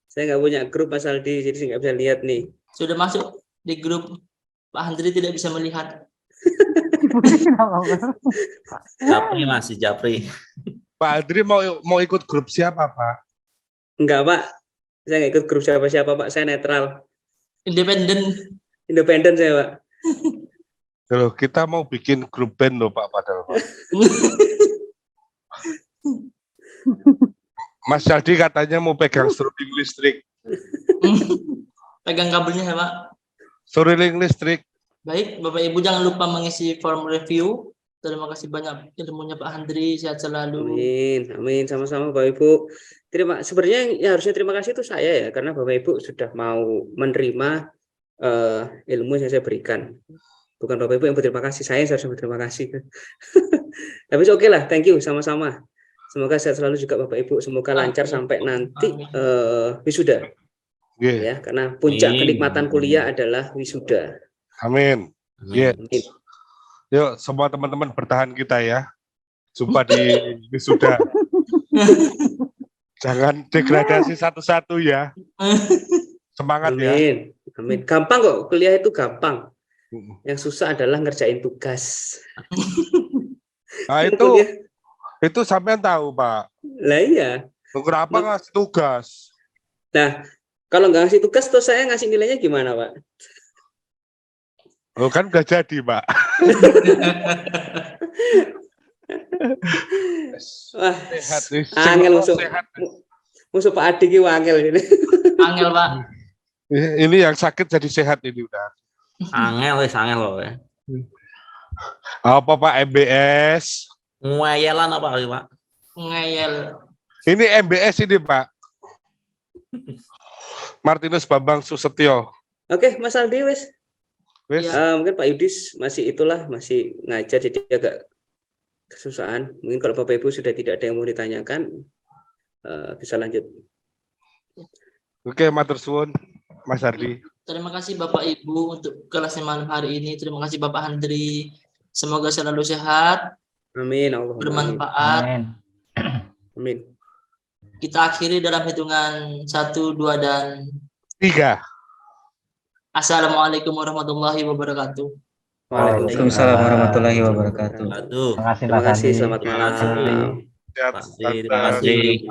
Saya nggak punya grup Mas Aldi, jadi saya nggak bisa lihat nih. Sudah masuk di grup. Pak Handri tidak bisa melihat. Japri Mas, si Japri. Pak Andri mau ikut grup siapa Pak? Enggak Pak, saya nggak ikut grup siapa-siapa Pak, saya netral. Independen saya Pak. Loh, kita mau bikin grup band loh Pak padahal Pak. Mas Aldi katanya mau pegang seruling listrik. Pegang kabelnya ya Pak. Seruling listrik. Baik, Bapak Ibu jangan lupa mengisi form review. Terima kasih banyak ilmunya Pak Handri, sehat selalu. Amin, amin, sama-sama Bapak Ibu. Sebenarnya yang harusnya terima kasih itu saya ya, karena Bapak Ibu sudah mau menerima ilmu yang saya berikan. Bukan Bapak Ibu yang berterima kasih, saya yang harus berterima kasih. Tapi oke lah, thank you sama-sama. Semoga sehat selalu juga Bapak Ibu, semoga lancar sampai nanti wisuda. Ya, karena puncak kenikmatan kuliah adalah wisuda. Amin. Yes. Yuk, semua teman-teman bertahan kita ya. Jumpa di wisuda. Jangan degradasi satu-satu ya. Semangat ya. Amin. Amin. Gampang kok, kuliah itu gampang. Yang susah adalah ngerjain tugas. Nah, itu sampean tahu, Pak. Lah iya. Kenapa ngasih tugas? Nah, kalau nggak ngasih tugas, terus saya ngasih nilainya gimana, Pak? Oh, kan nggak jadi, Pak. Wah, sehat, angel musuh Pak Adi ki angel ini. Angel, Pak. Ini yang sakit jadi sehat ini udah. Angel loh ya. Apa Pak MBS? Ngayelan apa Pak? Ngayel. Ini MBS ini Pak. Martinus Bambang Susetyo. Oke, Mas Aldi wes. Mungkin Pak Yudis masih ngajar jadi agak kesusahan. Mungkin kalau Bapak Ibu sudah tidak ada yang mau ditanyakan, bisa lanjut. Oke, matur suwun Mas Ardi. Terima kasih Bapak Ibu untuk kelasnya malam hari ini. Terima kasih Bapak Handri. Semoga selalu sehat. Amin. Allah bermanfaat. Amin. Kita akhiri dalam hitungan 1, 2, dan 3. Assalamualaikum warahmatullahi wabarakatuh. Waalaikumsalam warahmatullahi wabarakatuh. Terima kasih. Selamat malam. Terima kasih.